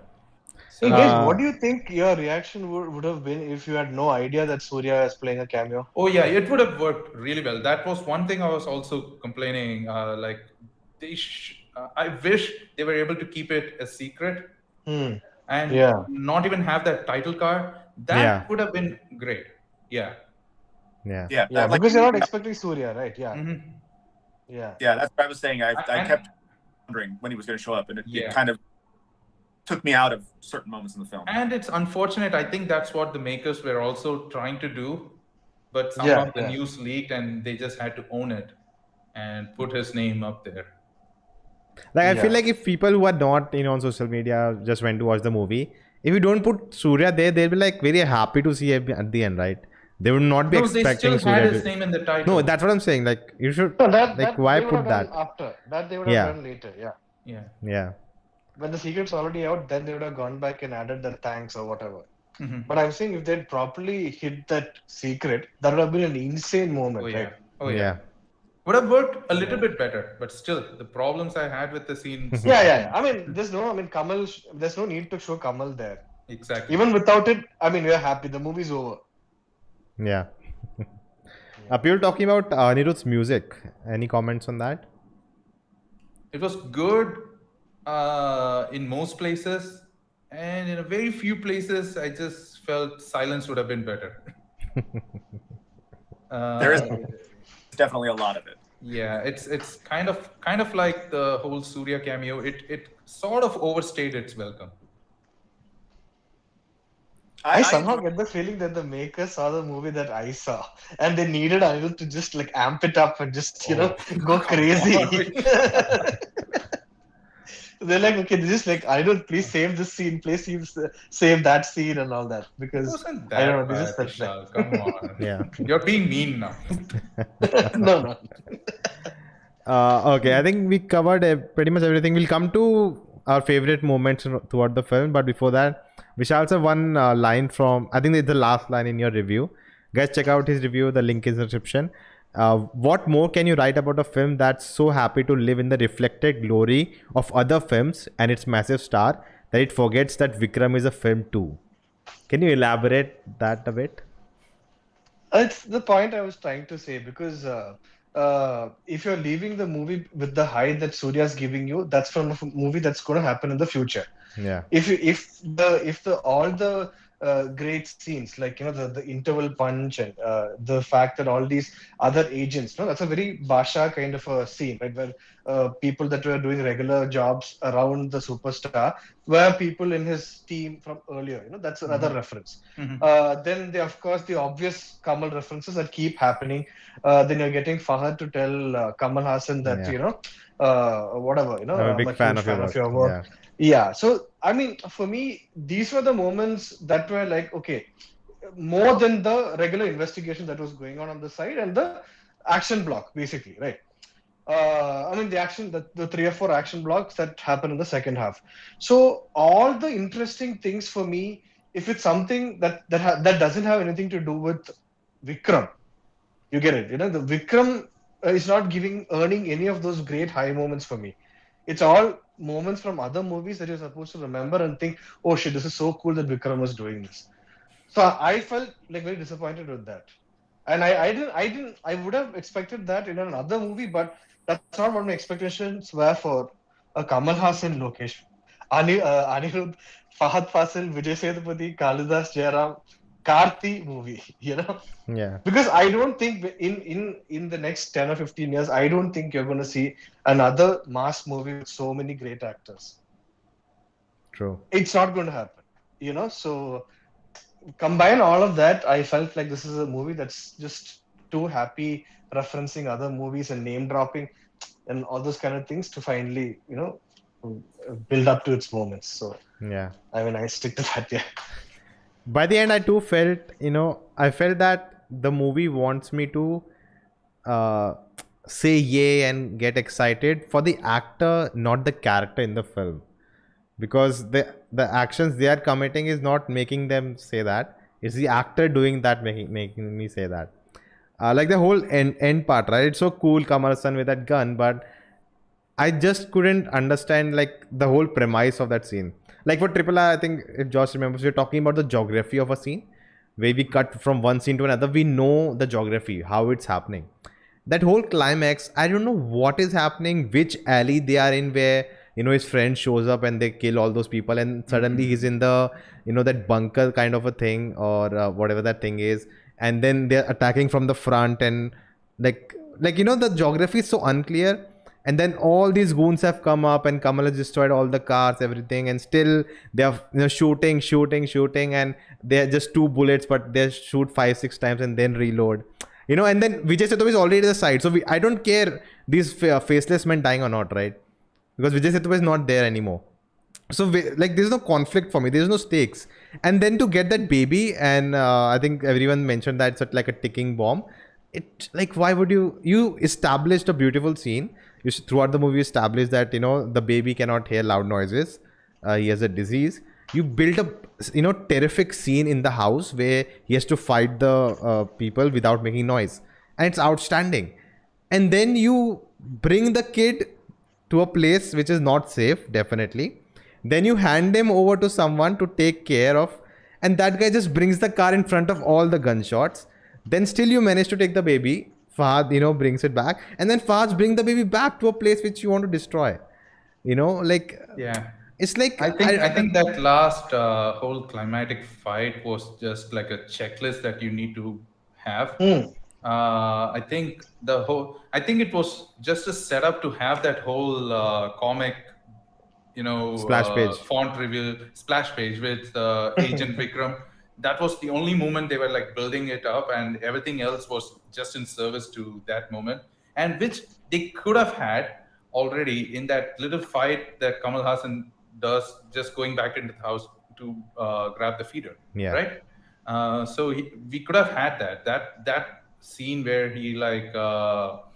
Hey guys, Uh, what do you think your reaction would have been if you had no idea that Surya is playing a cameo? Oh yeah, it would have worked really well. That was one thing I was also complaining. Like I wish they were able to keep it a secret and Yeah. not even have that title card. Yeah. That would have been great. Yeah. Yeah. Yeah, Yeah, like, because you're not expecting Surya, right? Yeah. Mhm. Yeah. yeah, that's what I was saying. I And- kept wondering when he was going to show up, and it Yeah. kind of took me out of certain moments in the film. And it's unfortunate. I think that's what the makers were also trying to do, but somehow the news leaked and they just had to own it and put his name up there. Like I feel Yeah. like if people who are not on social media just went to watch the movie, if you don't put Surya there, they'll be like very happy to see him at the end, right? They would not be No, they expecting still had Surya his to. name in the title. No, that's what I'm saying. Like you should No, like why they would put have done that? after. That they would have Yeah. done later, yeah. Yeah. Yeah. When the secret's already out, then they would have gone back and added the thanks or whatever. Mhm. But I'm saying if they'd properly hit that secret, that would have been an insane moment, Oh yeah. right? Oh yeah. Yeah. Would have worked a little bit better, but still, the problems I had with the scenes. Yeah. I mean, Kamal, there's no need to show Kamal there. Exactly. Even without it, I mean, we're happy. The movie's over. Yeah. People talking about Anirudh's music. Any comments on that? It was good in most places, and in a very few places, I just felt silence would have been better. There is definitely a lot of it. Yeah, it's kind of like the whole Surya cameo. It sort of overstayed its welcome. I somehow get the feeling that the makers saw the movie that I saw, and they needed Anirudh to just like amp it up and just go crazy. They're like, okay, this is like Anirudh, please save this scene, please save that scene and all that, because Wasn't that I don't know, bad, this is such Vishal? Come on. Yeah. You're being mean now. no. Okay, I think we covered pretty much everything. We'll come to our favorite moments throughout the film, but before that, Vishal sir, one line from, I think it's the last line in your review. Guys, check out his review. The link is in the description. What more can you write about a film that's so happy to live in the reflected glory of other films and its massive star that it forgets that Vikram is a film too? Can you elaborate that a bit? It's the point I was trying to say, because if you're leaving the movie with the high that Surya's giving you, that's from a movie that's going to happen in the future. Yeah. If all the great scenes, like the interval punch and the fact that all these other agents, that's a very Basha kind of a scene, right, where people that were doing regular jobs around the superstar were people in his team from earlier. That's another reference. Then of course the obvious Kamal references that keep happening. Then you're getting Fahad to tell Kamal Haasan that whatever, I'm a big I'm fan huge of your work. work. Yeah. So, I mean, for me, these were the moments that were like, okay, more than the regular investigation that was going on the side and the action block, basically, right? I mean, the 3 or 4 action blocks that happen in the second half. So all the interesting things for me, if it's something that doesn't have anything to do with Vikram, you get it. The Vikram is not earning any of those great high moments for me. It's all moments from other movies that you're supposed to remember and think, oh shit, this is so cool that Vikram was doing this. So I felt like very disappointed with that. And I would have expected that in another movie, but that's not what my expectations were for a Kamal Haasan, Lokesh, Anirudh, Fahadh, Faasil, Vijay Sethupathi, Kalidas, Jayaram, Karthi movie, Yeah, because I don't think in the next 10 or 15 years, I don't think you're going to see another mass movie with so many great actors. true. It's not going to happen, so combine all of that, I felt like this is a movie that's just too happy referencing other movies and name dropping and all those kind of things to finally, build up to its moments. So, Yeah. I mean, I stick to that. Yeah. By the end, I too felt, I felt that the movie wants me to uh, say yay and get excited for the actor, not the character in the film. Because the actions they are committing is not making them say that. It's the actor doing that making me say that. Like the whole end part, right? It's so cool, Kamal Haasan with that gun, but I just couldn't understand like the whole premise of that scene. Like for Triple R, I think if Josh remembers, we're talking about the geography of a scene, where we cut from one scene to another. We know the geography, how it's happening. That whole climax, I don't know what is happening, which alley they are in, where his friend shows up and they kill all those people, and suddenly he's in the that bunker kind of a thing, or whatever that thing is, and then they're attacking from the front, and the geography is so unclear. And then all these goons have come up, and Kamal has destroyed all the cars, everything, and still they are shooting, and they are just 2 bullets, but they shoot 5-6 times and then reload. And then Vijay Sethupathi is already at the side, so I don't care these faceless men dying or not, right? Because Vijay Sethupathi is not there anymore. So there's no conflict for me. There's no stakes. And then to get that baby, and I think everyone mentioned that it's like a ticking bomb. It like, why would you established a beautiful scene. Throughout the movie establish that the baby cannot hear loud noises. He has a disease. You build a terrific scene in the house where he has to fight the people without making noise, and it's outstanding. And then you bring the kid to a place which is not safe, definitely. Then you hand him over to someone to take care of, and that guy just brings the car in front of all the gunshots. Then still you manage to take the baby. Fahad, brings it back, and then Fahad brings the baby back to a place which you want to destroy. Yeah. It's like I think that last whole climatic fight was just like a checklist that you need to have. I think it was just a setup to have that whole comic, Splash page. font reveal splash page with Agent Vikram. That was the only moment they were like building it up, and everything else was just in service to that moment, and which they could have had already in that little fight that Kamal Haasan does, just going back into the house to grab the feeder. Yeah. Right. So we could have had that scene where he wards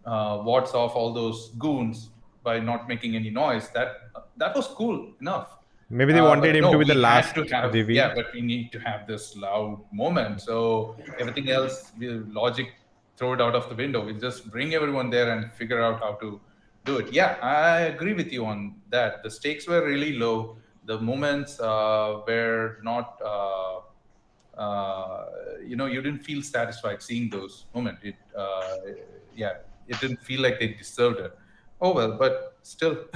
off all those goons by not making any noise. That was cool enough. Maybe they wanted him to be the we last had to have, reveal. Yeah, but we need to have this loud moment. So everything else, logic, throw it out of the window. We'll just bring everyone there and figure out how to do it. Yeah, I agree with you on that. The stakes were really low. The moments were not, you didn't feel satisfied seeing those moments. It didn't feel like they deserved it. Oh well, but still.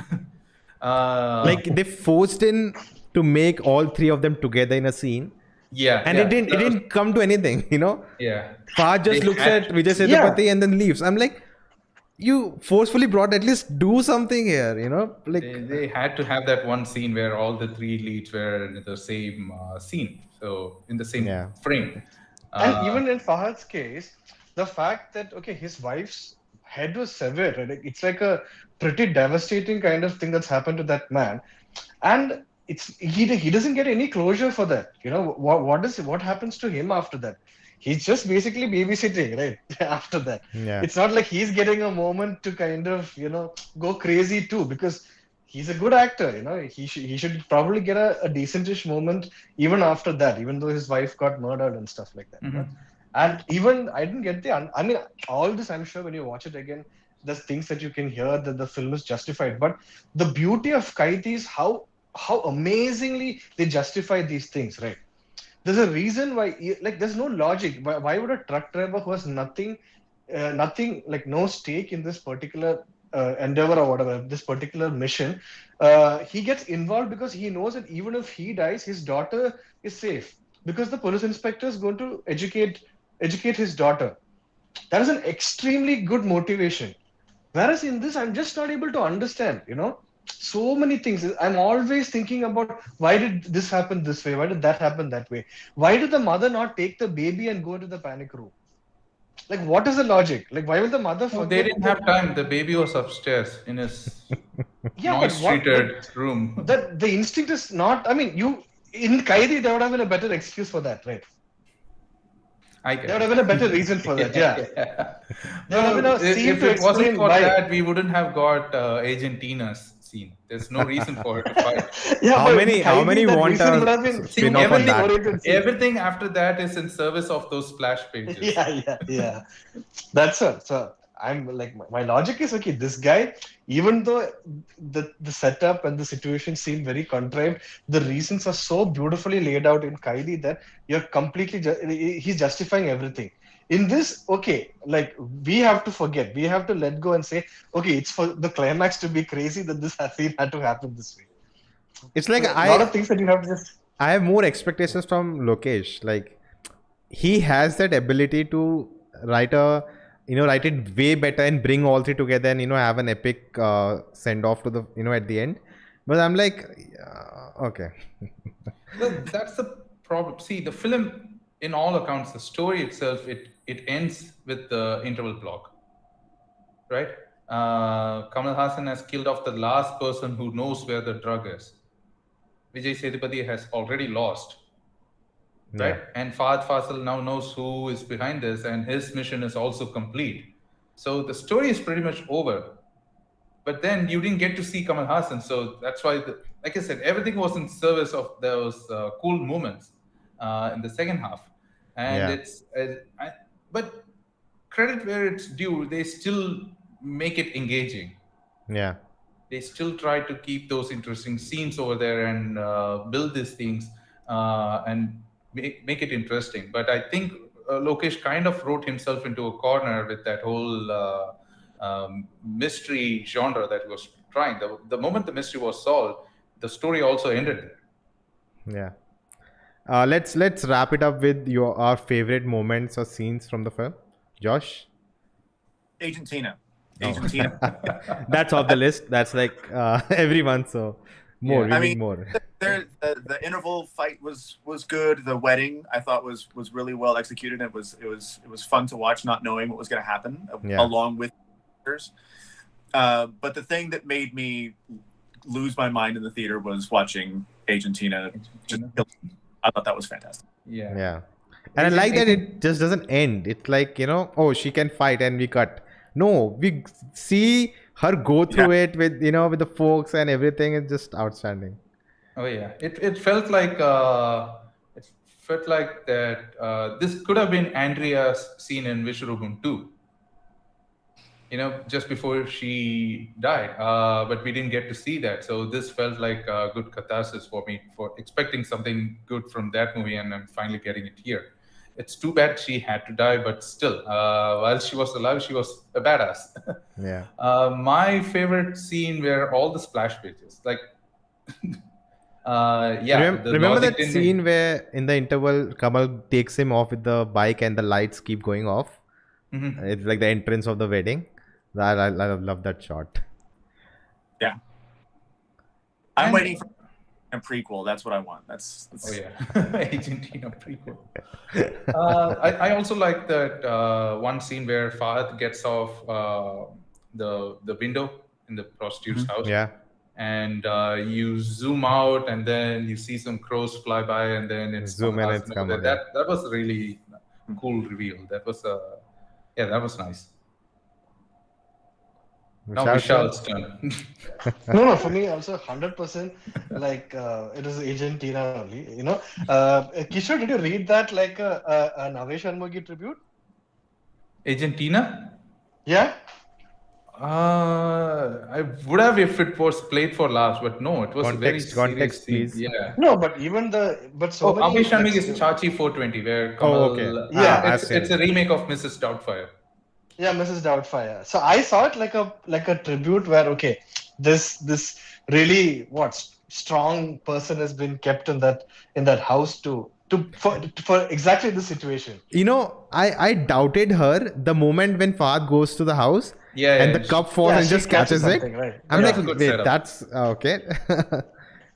Like they forced in to make all three of them together in a scene. Yeah. And it didn't come to anything, Yeah. Fahad just looks at Vijay Sethupathi and then leaves. I'm like, you forcefully brought, at least do something here, like they had to have that one scene where all the three leads were in the same scene, so in the same frame. And even in Fahad's case, the fact that his wife's head was severed, right? It's like a pretty devastating kind of thing that's happened to that man, and he doesn't get any closure for that. What happens to him after that? He's just basically babysitting, right? After that. Yeah. It's not like he's getting a moment to kind of, go crazy too, because he's a good actor, he should probably get a decentish moment even after that, even though his wife got murdered and stuff like that. And even I didn't get I mean, all this, I'm sure when you watch it again, there's things that you can hear that the film is justified. But the beauty of Kaidi is how amazingly they justify these things, right? There's a reason why, like, there's no logic. Why would a truck driver who has nothing, like no stake in this particular endeavor or whatever, this particular mission, he gets involved because he knows that even if he dies, his daughter is safe because the police inspector is going to educate his daughter. That is an extremely good motivation. Whereas in this, I'm just not able to understand. So many things. I'm always thinking about why did this happen this way? Why did that happen that way? Why did the mother not take the baby and go into the panic room? Like, what is the logic? Like, why will the mother No, forget? they didn't have time. The baby was upstairs in his Yeah, but noise-treated room. that the instinct is not. I mean, in Kaidi, there would have been a better excuse for that, right? I get There would it. have been a better reason for that. Yeah. There would have been a scene If to it wasn't explain for why. that, we wouldn't have got Agent Tina's scene. There's no reason for her to fight. Yeah, How but many Kaidi, that want reason would a have been spin-off on that? oriented scene. Everything after that is in service of those splash pages. Yeah. That's it. So I'm like, my logic is okay. This guy, even though the setup and the situation seem very contrived, the reasons are so beautifully laid out in Kaidi that you're completely he's justifying everything. In this, okay, like we have to forget, we have to let go and say, okay, it's for the climax to be crazy that this scene had to happen this way. It's like So, a lot of things that you have to just. I have more expectations from Lokesh. Like, he has that ability to write it way better and bring all three together and have an epic send off to the at the end. But I'm like, okay. That's the problem. See, the film, in all accounts, the story itself, it ends with the interval block, right? Kamal Haasan has killed off the last person who knows where the drug is. Vijay Sethupathi has already lost, right? Yeah. And Faasil now knows who is behind this, and his mission is also complete. So the story is pretty much over. But then you didn't get to see Kamal Haasan, so that's why, like I said, everything was in service of those cool moments in the second half. And but credit where it's due, they still make it engaging. Yeah. They still try to keep those interesting scenes over there and build these things and make it interesting. But I think Lokesh kind of wrote himself into a corner with that whole mystery genre that he was trying. The moment the mystery was solved, the story also ended there. Yeah. Let's wrap it up with our favorite moments or scenes from the film. Josh? Agent Tina. That's off the list. That's like every month. So more. Yeah. We need more. The interval fight was good. The wedding I thought was really well executed. It was fun to watch, not knowing what was going to happen along with others. But the thing that made me lose my mind in the theater was watching Agent Tina. I thought that was fantastic. Yeah. And I like that it just doesn't end. It's like, oh, she can fight and we cut. No, we see her go through it with, with the folks and everything. It's just outstanding. Oh yeah, it felt like that. This could have been Andrea's scene in Vishwarupam 2. Just before she died, but we didn't get to see that. So this felt like a good catharsis for me for expecting something good from that movie, and I'm finally getting it here. It's too bad she had to die, but still, while she was alive, she was a badass. Yeah. My favorite scene were all the splash pages. Like, remember that scene where in the interval, Kamal takes him off with the bike and the lights keep going off? Mm-hmm. It's like the entrance of the wedding. I love that shot. Yeah. I'm waiting for a prequel. That's what I want. That's... Oh yeah, Agent Tina prequel. I also like that one scene where Fahadh gets off the window in the prostitute's house. Yeah. And you zoom out, and then you see some crows fly by, and then it's zoom in. It's that was really cool reveal. That was that was nice. Now Vishal, sir? Vishal's turn. No, for me also 100% like it is Argentina only. Kishore, did you read that like a Navesh Sharmagi tribute? Argentina? Yeah. I would have if it was played for laughs, but no, it was a very serious Context, scene. please. Yeah. No, but so Oh, many Amish Shamik like, is Chachi 420, where Kamal. okay. Yeah. I've seen It's it. a remake of Mrs. Doubtfire. Yeah, Mrs. Doubtfire. So I saw it like a tribute where okay, this really strong person has been kept in that house for exactly this situation. You know, I doubted her the moment when Fahad goes to the house Yeah, and yeah, the cup falls Yeah, and she just catches catches it. something, right? I'm Yeah. like, Good wait, setup. that's okay.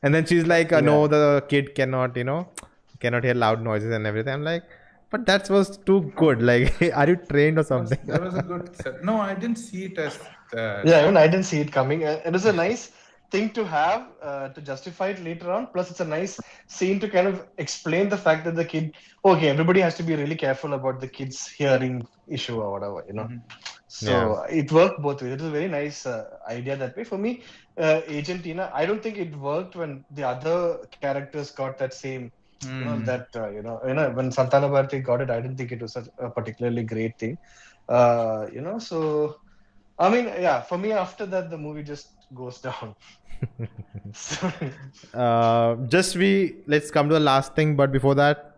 And then she's like, no, the kid cannot hear loud noises and everything. I'm like, but that was too good. Like, are you trained or something? That was a good set. No, I didn't see it as that. Yeah, even I didn't see it coming. It is a nice thing to have to justify it later on. Plus, it's a nice scene to kind of explain the fact that the kid, okay, everybody has to be really careful about the kid's hearing issue or whatever. So it worked both ways. It was a very nice idea that way. For me, Argentina, I don't think it worked when the other characters got that same, when Santana Bharti got it, I didn't think it was such a particularly great thing. So I mean, yeah, for me, after that, the movie just goes down. Let's come to the last thing, but before that,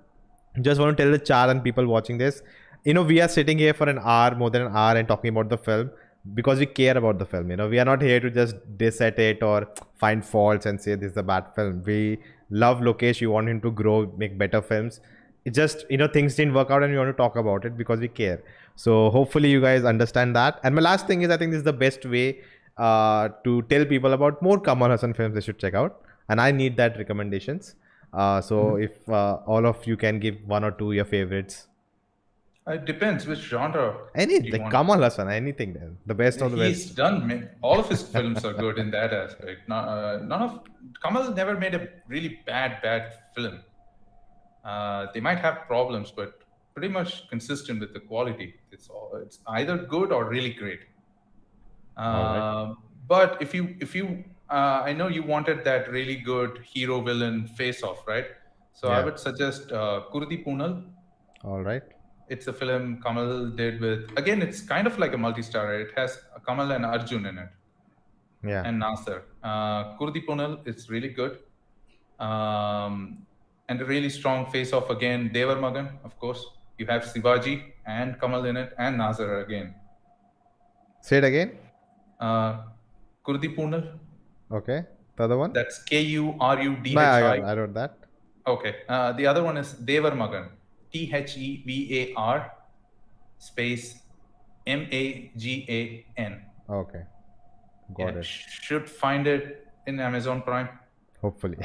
just want to tell the chat and people watching this, we are sitting here for an hour, more than an hour, and talking about the film because we care about the film. We are not here to just diss at it or find faults and say this is a bad film. We love Lokesh. We want him to grow, make better films. It just, things didn't work out and we want to talk about it because we care. So hopefully you guys understand that. And my last thing is, I think this is the best way to tell people about more Kamal Haasan films they should check out. And I need that recommendations. So if all of you can give one or two your favorites. It depends which genre. Like Kamal Haasan, anything then. The best of the best. He's done. All of his films are good in that aspect. Kamal never made a really bad film. They might have problems, but pretty much consistent with the quality. It's either good or really great. Right. But if you I know you wanted that really good hero villain face off, right? So I would suggest Kurdi Poonal. All right. It's a film Kamal did with, again, it's kind of like a multi-star. It has Kamal and Arjun in it. Yeah. And Nasser. Kurdi Poonal, it's really good. And a really strong face-off again. Devar Magan, of course. You have Shivaji and Kamal in it, and Nasser again. Say it again. Kurdi Poonal. Okay. The other one? That's Kurudhi. I wrote that. Okay. The other one is Devar Magan. THEVAR space MAGAN. Okay. Got it. Should find it in Amazon Prime. Hopefully.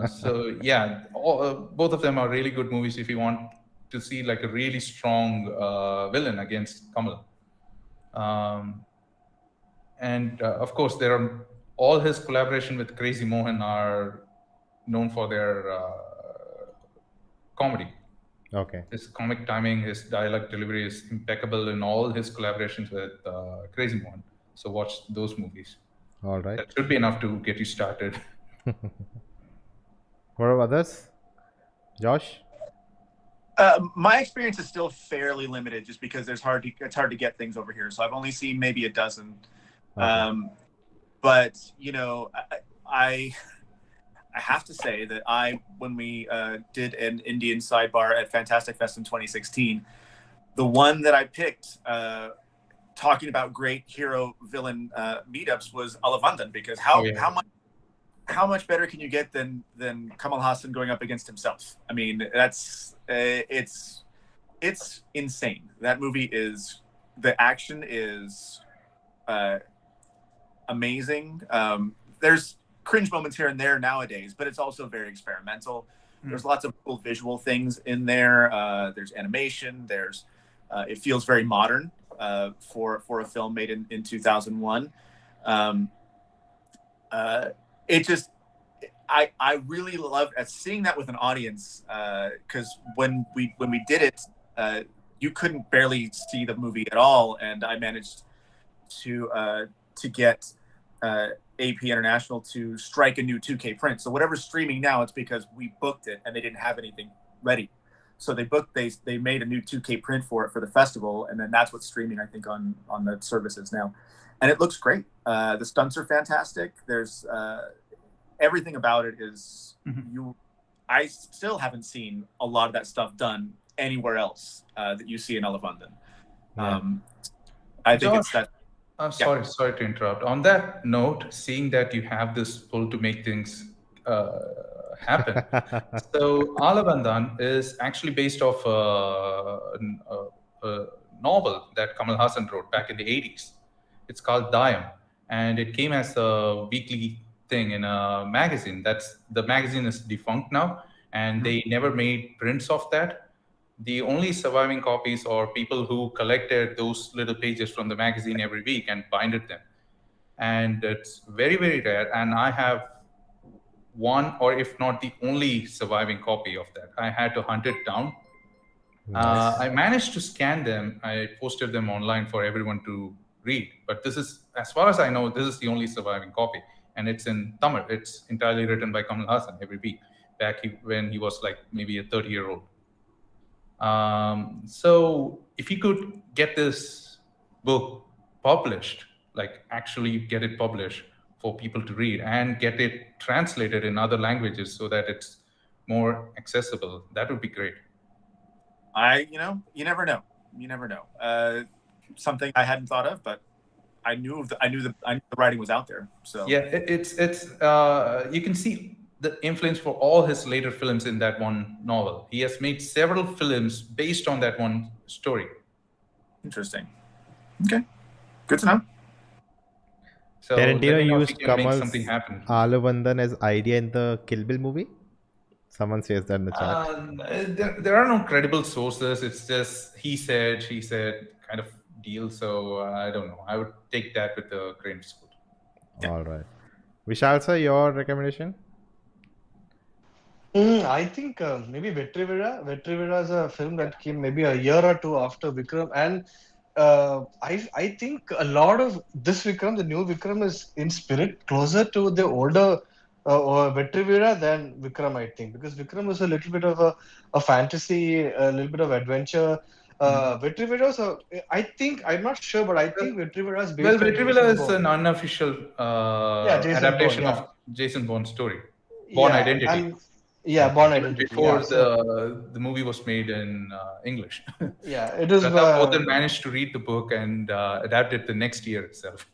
So yeah, both of them are really good movies if you want to see like a really strong villain against Kamal. And of course, all his collaboration with Crazy Mohan are known for their comedy. Okay. His comic timing, his dialogue delivery is impeccable in all his collaborations with Crazy Mohan. So watch those movies. All right. That should be enough to get you started. What about others? Josh? My experience is still fairly limited just because it's hard to get things over here. So I've only seen maybe a dozen. Okay. But, I have to say that when we did an Indian sidebar at Fantastic Fest in 2016, the one that I picked talking about great hero villain meetups was Alavandan, because how much better can you get than Kamal Haasan going up against himself? I mean, that's it's insane. That movie the action is amazing. There's cringe moments here and there nowadays, but it's also very experimental. There's lots of cool visual things in there. There's animation. It feels very modern for a film made in 2001. I really loved seeing that with an audience, because when we did it, you couldn't barely see the movie at all, and I managed to get AP International to strike a new 2K print. So whatever's streaming now, it's because we booked it and they didn't have anything ready. So they made a new 2K print for it for the festival, and then that's what's streaming, I think, on the services now, and it looks great. The stunts are fantastic. There's everything about it is I still haven't seen a lot of that stuff done anywhere else that you see in London. I think Josh, it's that. Sorry to interrupt. On that note, seeing that you have this pull to make things happen, so Alavandan is actually based off a novel that Kamal Haasan wrote back in the 80s. It's called Dayam, and it came as a weekly thing in a magazine. The magazine is defunct now, and they never made prints of that. The only surviving copies are people who collected those little pages from the magazine every week and binded them. And it's very, very rare. And I have one, or if not the only surviving copy of that. I had to hunt it down. Nice. I managed to scan them. I posted them online for everyone to read. But this is, as far as I know, this is the only surviving copy. And it's in Tamil. It's entirely written by Kamal Haasan every week, when he was like maybe a 30-year-old. So if you could get this book published, like actually get it published for people to read and get it translated in other languages so that it's more accessible, that would be great. You never know. Something I hadn't thought of, but I knew the writing was out there. So yeah, it's you can see the influence for all his later films in that one novel. He has made several films based on that one story. Interesting. Okay, good to know. So Tarantino used Kamal's something happen. Alavandan as idea in the Kill Bill movie. Someone says that in the chat. There are no credible sources. It's just he said, she said kind of deal. So I don't know. I would take that with a grain of salt. Yeah. All right. Vishal sir, your recommendation? I think maybe Vetrivira. Vetrivira is a film that came maybe a year or two after Vikram, and I think a lot of this Vikram, the new Vikram, is in spirit closer to the older Vetrivira than Vikram, I think, because Vikram was a little bit of a fantasy, a little bit of adventure. Vetrivira, so I think, I'm not sure, but I think Vetrivira is based on Vetrivira is Jason an unofficial adaptation Bourne, of Jason Bourne's story, Bourne Identity. Born Identity. Before the movie was made in English. Yeah, it is. Pratap Poddar managed to read the book and adapt it the next year itself.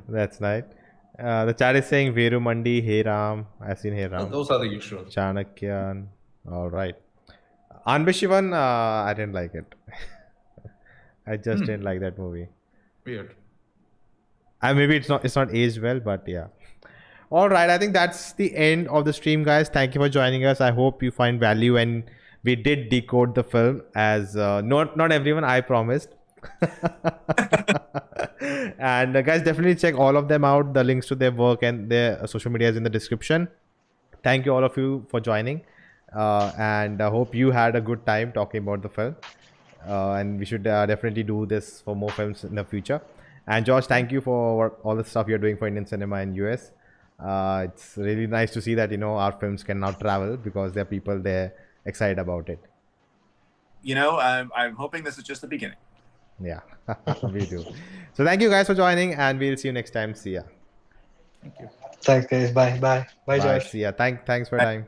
That's nice. The chat is saying Veru Mandi, Hey Ram. I've seen Hey Ram. Those are the usual. Chanakyan. All right. Anbishivan, I didn't like it. I just didn't like that movie. Weird. Maybe it's not aged well, but yeah. All right, I think that's the end of the stream, guys. Thank you for joining us. I hope you find value, and we did decode the film as not everyone, I promised. And guys, definitely check all of them out. The links to their work and their social media is in the description. Thank you all of you for joining, and I hope you had a good time talking about the film. And we should definitely do this for more films in the future. And Josh, thank you for all the stuff you're doing for Indian cinema in US. It's really nice to see that our films can now travel because there are people there excited about it. I'm hoping this is just the beginning. Yeah, we do. So thank you guys for joining, and we'll see you next time. See ya. Thank you. Thanks, guys. Bye, Josh. See ya. Thanks for your time.